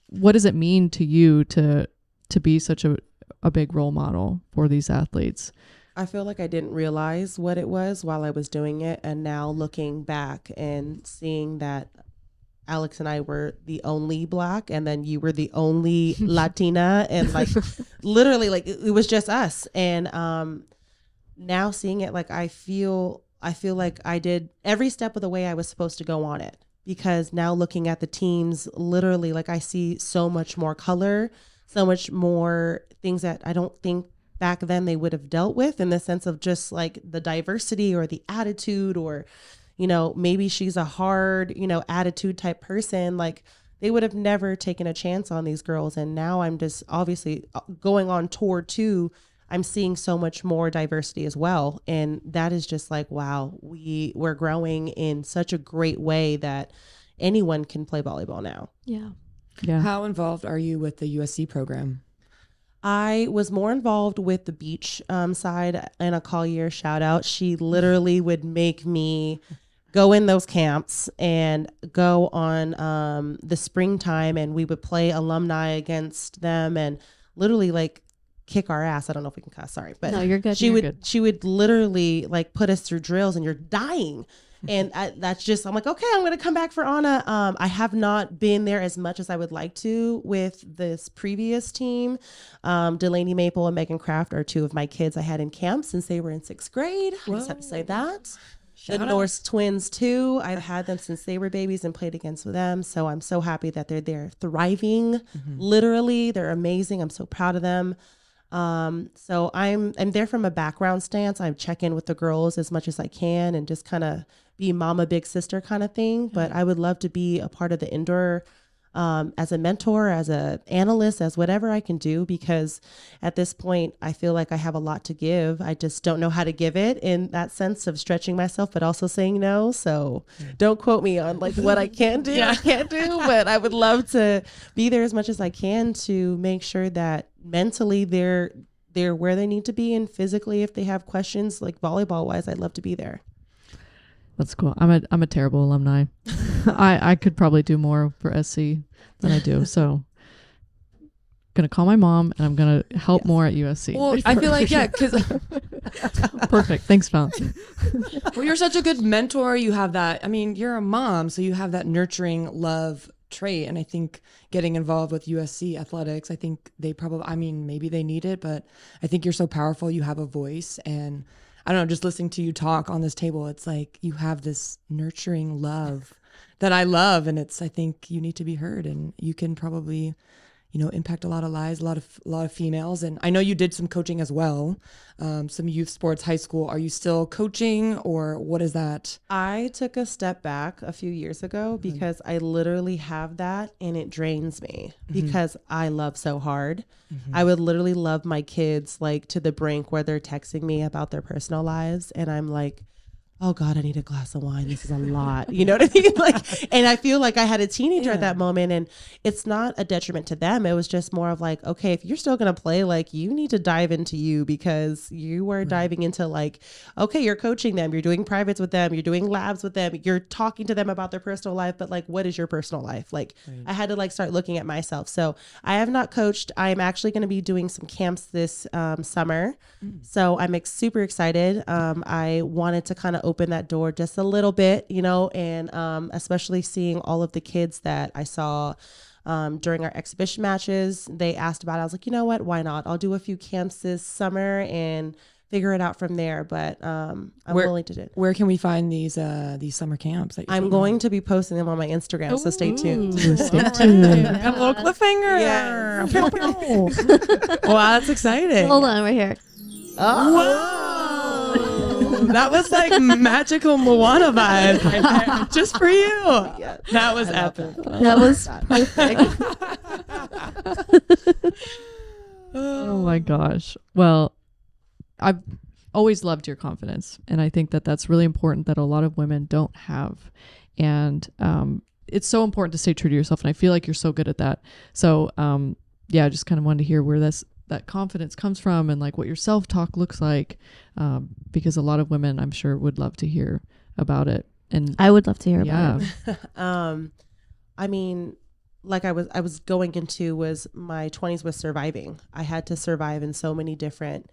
what does it mean to you to be such a big role model for these athletes? I feel like I didn't realize what it was while I was doing it. And now looking back and seeing that Alex and I were the only Black, and then you were the only Latina, and like literally like it was just us. And now seeing it, like I feel like I did every step of the way I was supposed to go on it, because now looking at the teams, literally like I see so much more color, so much more things that I don't think back then they would have dealt with, in the sense of just like the diversity or the attitude, or maybe she's a hard attitude type person. Like they would have never taken a chance on these girls. And now I'm just obviously going on tour too, I'm seeing so much more diversity as well. And that is just like, wow, we're growing in such a great way that anyone can play volleyball now. Yeah. Yeah. How involved are you with the USC program? I was more involved with the beach side. Anna Collier, shout out. She literally would make me go in those camps and go on the springtime, and we would play alumni against them and literally like kick our ass. I don't know if we can cuss, sorry, but No, you're good. she You're would good. she would literally like put us through drills, and you're dying. And that's just, I'm like, okay, I'm going to come back for Anna. I have not been there as much as I would like to with this previous team. Delaney Maple and Megan Kraft are two of my kids I had in camp since they were in 6th grade. I just have to say that. The Norse twins too. I've had them since they were babies and played against them. So I'm so happy that they're there thriving. Literally, they're amazing. I'm so proud of them. So I'm there from a background stance. I check in with the girls as much as I can and just kind of be mama big sister kind of thing. But I would love to be a part of the indoor as a mentor, as a analyst, as whatever I can do, because at this point I feel like I have a lot to give. I just don't know how to give it, in that sense of stretching myself but also saying no. So don't quote me on like what I can do, I can't do, but I would love to be there as much as I can to make sure that mentally they're where they need to be, and physically if they have questions like volleyball wise, I'd love to be there. That's cool. I'm a terrible alumni. I could probably do more for SC than I do. So gonna call my mom, and I'm gonna help more at USC. Well, I feel like, yeah, because Perfect. Thanks, Falyn. well, you're such a good mentor. You have that. I mean, you're a mom, so you have that nurturing love trait. And I think getting involved with USC athletics, I think they probably, I mean, maybe they need it, but I think you're so powerful. You have a voice, and I don't know, just listening to you talk on this table, it's like you have this nurturing love that I love. And I think you need to be heard, and you can probably, impact a lot of lives, a lot of females. And I know you did some coaching as well, some youth sports, high school. Are you still coaching, or what is that? I took a step back a few years ago because I literally have that, and it drains me because I love so hard. I would literally love my kids like to the brink where they're texting me about their personal lives, and I'm like, oh God, I need a glass of wine. This is a lot. You know what I mean? Like, and I feel like I had a teenager at that moment, and it's not a detriment to them. It was just more of like, okay, if you're still going to play, like you need to dive into you, because you were diving into like, okay, you're coaching them, you're doing privates with them, you're doing labs with them, you're talking to them about their personal life, but like, what is your personal life? Like I had to like start looking at myself. So I have not coached. I am actually going to be doing some camps this summer. So I'm super excited. I wanted to kind of open that door just a little bit, you know, and especially seeing all of the kids that I saw during our exhibition matches. They asked about it. I was like, you know what, why not? I'll do a few camps this summer and figure it out from there. But I'm willing to do it. Where can we find these summer camps? That I'm going to be posting them on my Instagram, so stay tuned. Stay tuned. Got a little cliffhanger. Yeah. Wow, that's exciting. Hold on, right here. Whoa. That was like magical Moana vibe right there, just for you. Yeah. That was epic. That was perfect. Oh my gosh. Well, I've always loved your confidence, and I think that that's really important that a lot of women don't have. And it's so important to stay true to yourself, and I feel like you're so good at that. So yeah, I just kind of wanted to hear where that confidence comes from, and like what your self-talk looks like, because a lot of women, I'm sure, would love to hear about it. And I would love to hear about it. I mean, like I was going into was my 20s was surviving. I had to survive in so many different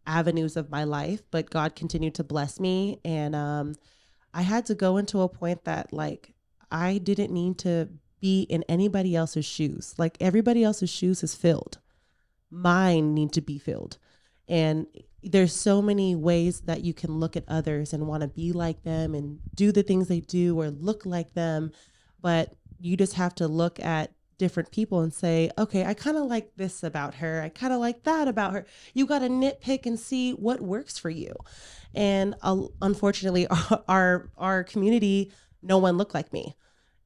avenues of my life, but God continued to bless me. And I had to go into a point that like I didn't need to be in anybody else's shoes. Like everybody else's shoes is filled. Mine need to be filled. And there's so many ways that you can look at others and want to be like them and do the things they do or look like them. But you just have to look at different people and say, okay, I kind of like this about her. I kind of like that about her. You got to nitpick and see what works for you. And unfortunately, our community, no one looked like me.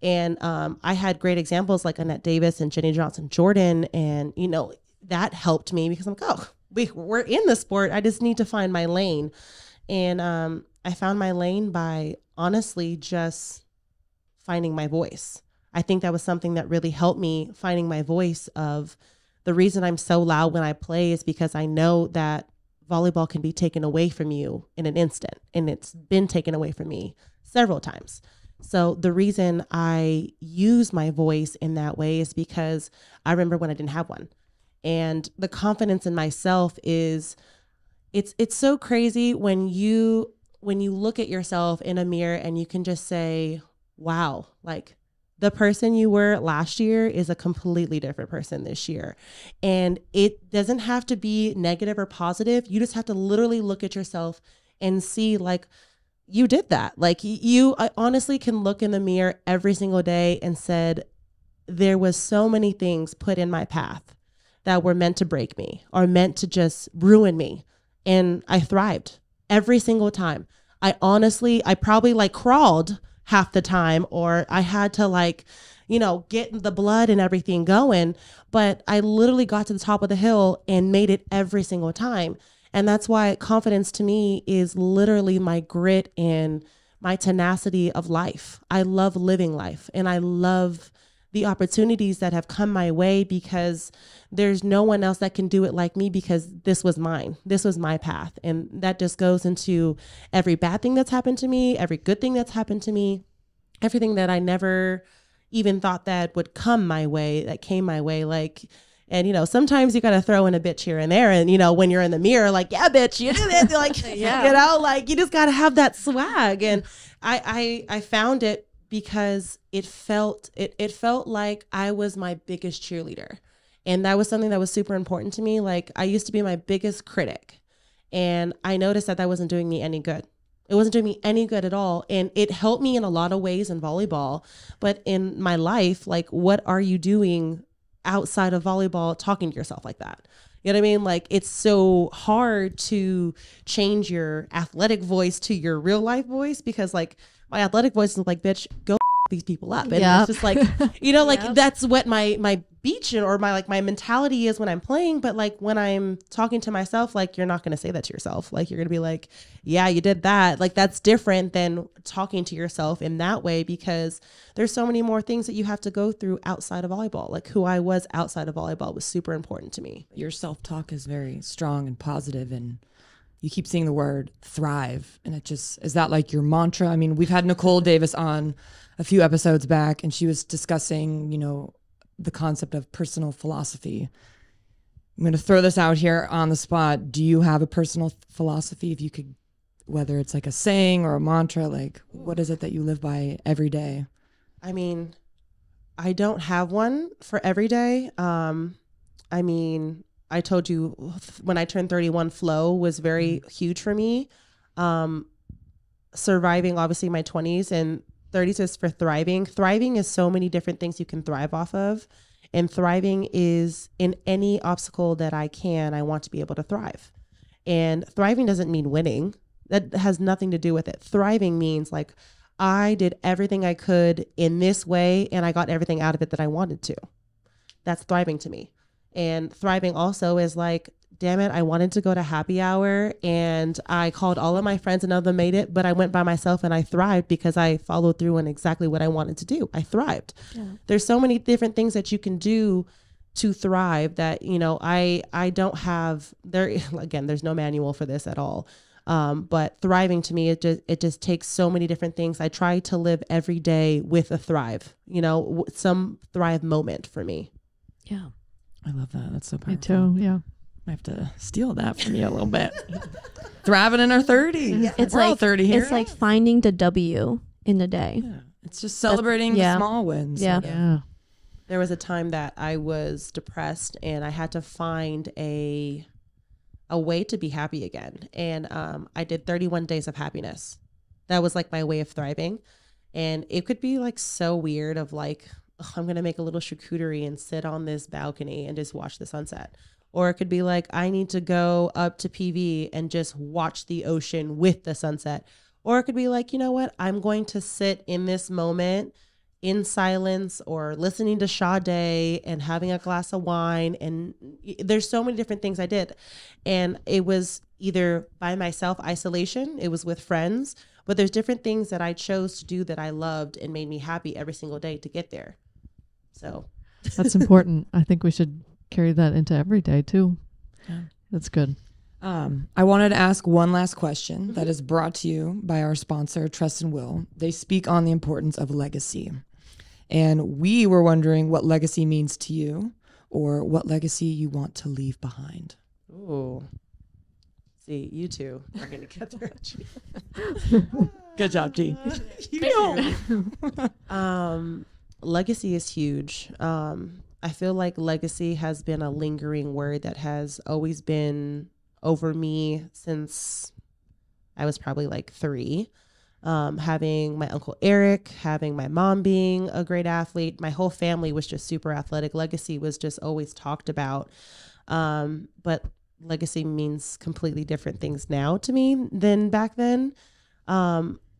And I had great examples like Annette Davis and Jenny Johnson-Jordan. And, you know, that helped me because I'm like, oh, we're in the sport. I just need to find my lane. And I found my lane by honestly just finding my voice. I think that was something that really helped me, finding my voice. Of the reason I'm so loud when I play is because I know that volleyball can be taken away from you in an instant. And it's been taken away from me several times. So the reason I use my voice in that way is because I remember when I didn't have one. And the confidence in myself is, it's so crazy when you look at yourself in a mirror and you can just say, wow, like the person you were last year is a completely different person this year. And it doesn't have to be negative or positive. You just have to literally look at yourself and see like, you did that. Like I honestly can look in the mirror every single day and said, there was so many things put in my path that were meant to break me or meant to just ruin me. And I thrived every single time. I probably like crawled half the time, or I had to like, you know, get the blood and everything going. But I literally got to the top of the hill and made it every single time. And that's why confidence to me is literally my grit and my tenacity of life. I love living life, and I love the opportunities that have come my way because there's no one else that can do it like me, because this was mine. This was my path. And that just goes into every bad thing that's happened to me, every good thing that's happened to me, everything that I never even thought that would come my way, that came my way. Like, and, you know, sometimes you got to throw in a bitch here and there. And, you know, when you're in the mirror, like, yeah, bitch, you did it. Like, Yeah. You know, like you just got to have that swag. And I found it because it felt like I was my biggest cheerleader. And that was something that was super important to me. Like I used to be my biggest critic, and I noticed that wasn't doing me any good. It wasn't doing me any good at all. And it helped me in a lot of ways in volleyball, but in my life, like, what are you doing outside of volleyball talking to yourself like that? You know what I mean? Like, it's so hard to change your athletic voice to your real life voice, because like my athletic voice is like, bitch, go these people up. And Yep. it's just like, you know, like that's what my beach or my mentality is when I'm playing, but like when I'm talking to myself, like you're not going to say that to yourself. Like you're going to be like, yeah, you did that. Like that's different than talking to yourself in that way, because there's so many more things that you have to go through outside of volleyball. Like who I was outside of volleyball was super important to me. Your self-talk is very strong and positive, and you keep seeing the word thrive. And it just, is that like your mantra? I mean, we've had Nicole Davis on a few episodes back, and she was discussing, you know, the concept of personal philosophy. I'm going to throw this out here on the spot. Do you have a personal philosophy? If you could, whether it's like a saying or a mantra, like what is it that you live by every day? I mean, I don't have one for every day. I mean, I told you when I turned 31, flow was very huge for me. Surviving obviously my 20s, and 30s is for thriving. Thriving is so many different things you can thrive off of. And thriving is in any obstacle that I want to be able to thrive. And thriving doesn't mean winning. That has nothing to do with it. Thriving means like I did everything I could in this way and I got everything out of it that I wanted to. That's thriving to me. And thriving also is like, damn it, I wanted to go to happy hour and I called all of my friends and none of them made it, but I went by myself and I thrived because I followed through on exactly what I wanted to do. I thrived. Yeah. There's so many different things that you can do to thrive that, you know, I don't have there. Again, there's no manual for this at all. But thriving to me, it just takes so many different things. I try to live every day with a thrive, you know, some thrive moment for me. Yeah. I love that. That's so powerful. Me too. Yeah. I have to steal that from you a little bit. Thriving in our 30s. Yeah. It's We're like all 30 here. It's like finding the W in the day. Yeah. It's just celebrating the small wins. Yeah. Yeah. There was a time that I was depressed and I had to find a way to be happy again. And I did 31 days of happiness. That was like my way of thriving. And it could be like so weird of like, I'm going to make a little charcuterie and sit on this balcony and just watch the sunset. Or it could be like, I need to go up to PV and just watch the ocean with the sunset. Or it could be like, you know what? I'm going to sit in this moment in silence or listening to Sade and having a glass of wine. And there's so many different things I did. And it was either by myself, isolation, it was with friends, but there's different things that I chose to do that I loved and made me happy every single day to get there. So that's important. I think we should carry that into every day too. Yeah. That's good. I wanted to ask one last question that is brought to you by our sponsor, Trust and Will. They speak on the importance of legacy. And we were wondering what legacy means to you or what legacy you want to leave behind. Ooh. See, you two are going to get there. Good job, T. Legacy is huge. I feel like legacy has been a lingering word that has always been over me since I was probably like 3. Having my uncle Eric, having my mom being a great athlete, my whole family was just super athletic. Legacy was just always talked about. But legacy means completely different things now to me than back then.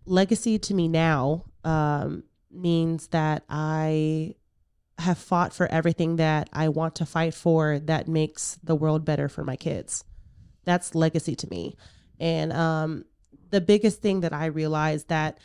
Legacy to me now means that I have fought for everything that I want to fight for that makes the world better for my kids. That's legacy to me. And the biggest thing that I realized that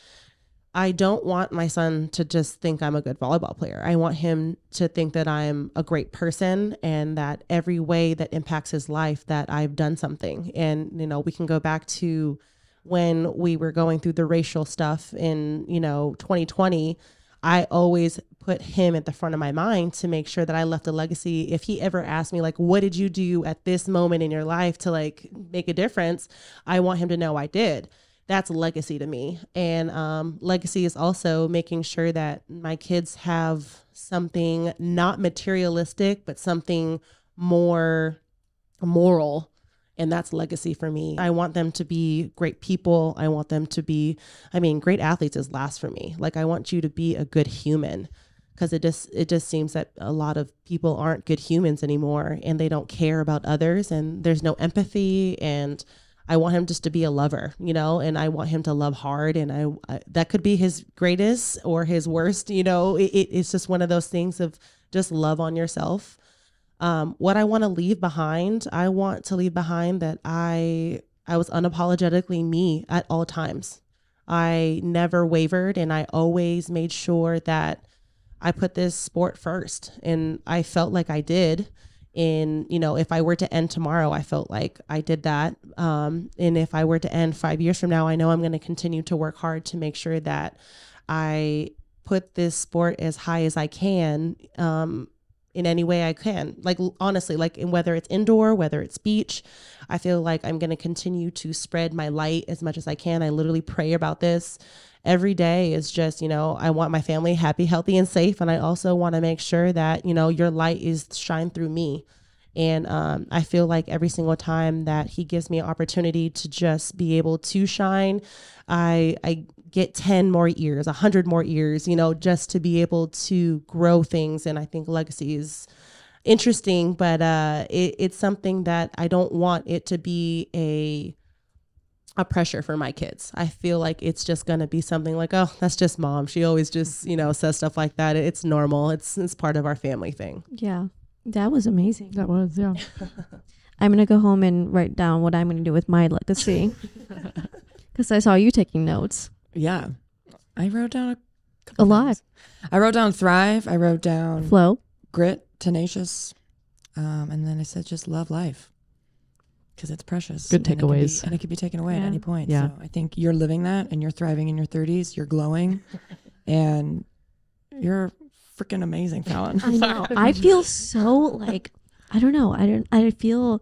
I don't want my son to just think I'm a good volleyball player. I want him to think that I'm a great person and that every way that impacts his life that I've done something. And, you know, we can go back to when we were going through the racial stuff in, 2020. I always put him at the front of my mind to make sure that I left a legacy. If he ever asked me, like, what did you do at this moment in your life to like make a difference? I want him to know I did. That's legacy to me. And legacy is also making sure that my kids have something not materialistic, but something more moral. And that's legacy for me. I want them to be great people. I want them to be, great athletes is last for me. Like, I want you to be a good human, because it just seems that a lot of people aren't good humans anymore and they don't care about others and there's no empathy. And I want him just to be a lover, and I want him to love hard. And I that could be his greatest or his worst, it's just one of those things of just love on yourself. What I want to leave behind, I want to leave behind that I was unapologetically me at all times. I never wavered, and I always made sure that I put this sport first, and I felt like I did. And, you know, if I were to end tomorrow, I felt like I did that. And if I were to end 5 years from now, I know I'm going to continue to work hard to make sure that I put this sport as high as I can, in any way I can. Like, honestly, like, whether it's indoor, whether it's beach, I feel like I'm going to continue to spread my light as much as I can. I literally pray about this every day. Is just, you know, I want my family happy, healthy, and safe. And I also want to make sure that, you know, your light is shine through me. And I feel like every single time that he gives me an opportunity to just be able to shine, I get 10 more years, 100 more years, you know, just to be able to grow things. And I think legacy is interesting, but it's something that I don't want it to be a pressure for my kids. I feel like it's just going to be something like, oh, that's just mom. She always just, you know, says stuff like that. It's normal. It's part of our family thing. Yeah. That was amazing. That was, yeah. I'm going to go home and write down what I'm going to do with my legacy. Because I saw you taking notes. Yeah. I wrote down a couple A lot. things. I wrote down thrive. I wrote down Flow. grit, tenacious. And then I said just love life. Because it's precious. Good takeaways. And it can be taken away at any point. Yeah. So I think you're living that, and you're thriving in your 30s. You're glowing. And you're freaking amazing, Falyn. I know. I feel so like, I don't know. I feel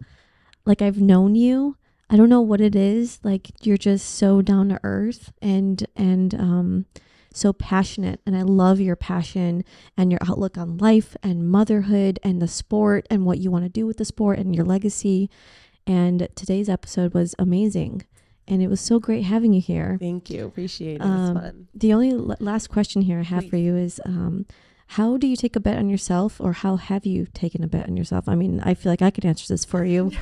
like I've known you. I don't know what it is. Like, you're just so down to earth and so passionate. And I love your passion and your outlook on life and motherhood and the sport and what you want to do with the sport and your legacy. And today's episode was amazing. And it was so great having you here. Thank you. Appreciate it. It's fun. The only last question here I have for you is, how do you take a bet on yourself, or how have you taken a bet on yourself? I mean, I feel like I could answer this for you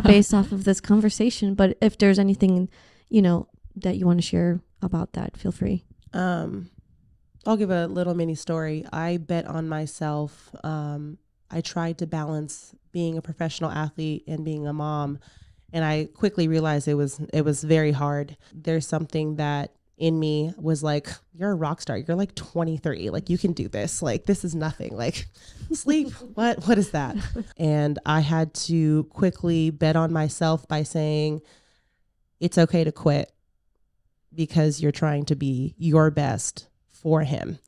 based off of this conversation, but if there's anything, you know, that you want to share about that, feel free. I'll give a little mini story. I bet on myself. I tried to balance being a professional athlete and being a mom, and I quickly realized it was very hard. There's something that in me was like, you're a rock star. You're like 23. Like, you can do this. Like, this is nothing. Like, sleep. What is that? And I had to quickly bet on myself by saying, it's okay to quit because you're trying to be your best for him.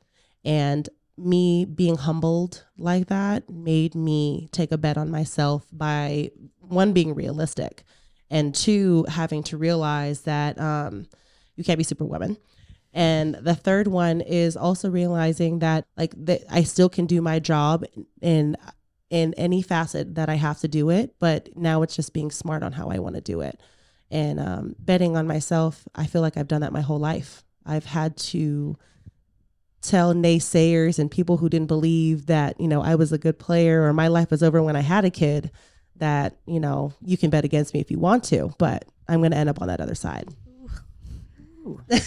And me being humbled like that made me take a bet on myself by, one, being realistic, and two, having to realize that you can't be Superwoman. And the third one is also realizing that, like, that I still can do my job in any facet that I have to do it, but now it's just being smart on how I want to do it. And betting on myself, I feel like I've done that my whole life. I've had to tell naysayers and people who didn't believe that, you know, I was a good player or my life was over when I had a kid, that, you know, you can bet against me if you want to, but I'm going to end up on that other side.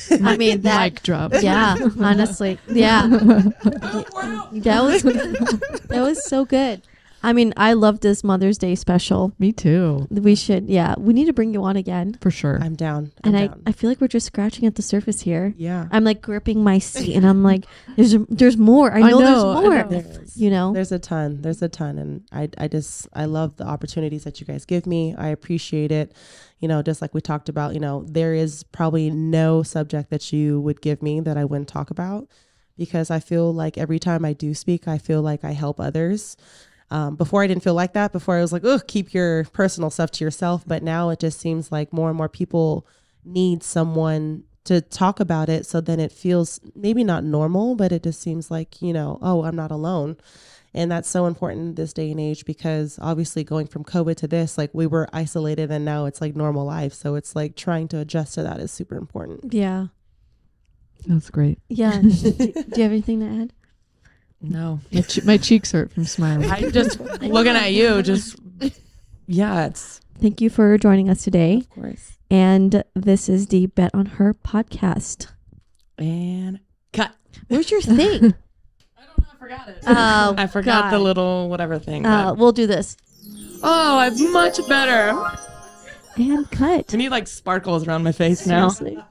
I mean, that Mic drop. Yeah, honestly. Yeah. That was so good. I mean, I love this Mother's Day special. Me too. We should, we need to bring you on again. For sure. I'm down. I feel like we're just scratching at the surface here. Yeah. I'm like gripping my seat and I'm like, there's more. I know there's more. You know? There's a ton. And I love the opportunities that you guys give me. I appreciate it. You know, just like we talked about, you know, there is probably no subject that you would give me that I wouldn't talk about, because I feel like every time I do speak, I feel like I help others. Before I didn't feel like that. Before I was like, oh, keep your personal stuff to yourself. But now it just seems like more and more people need someone to talk about it. So then it feels maybe not normal, but it just seems like, you know, oh, I'm not alone. And that's so important in this day and age, because obviously going from COVID to this, like, we were isolated and now it's like normal life. So it's like trying to adjust to that is super important. Yeah. That's great. Yeah. Do you have anything to add? No. My cheeks hurt from smiling. I just looking at you, just, yeah, it's. Thank you for joining us today. Of course. And this is the Bet on Her podcast. And cut. Where's your thing? I don't know if forgot it. I forgot the God. little whatever thing. We'll do this. Oh, I'm much better. And cut. I need like sparkles around my face now. Seriously.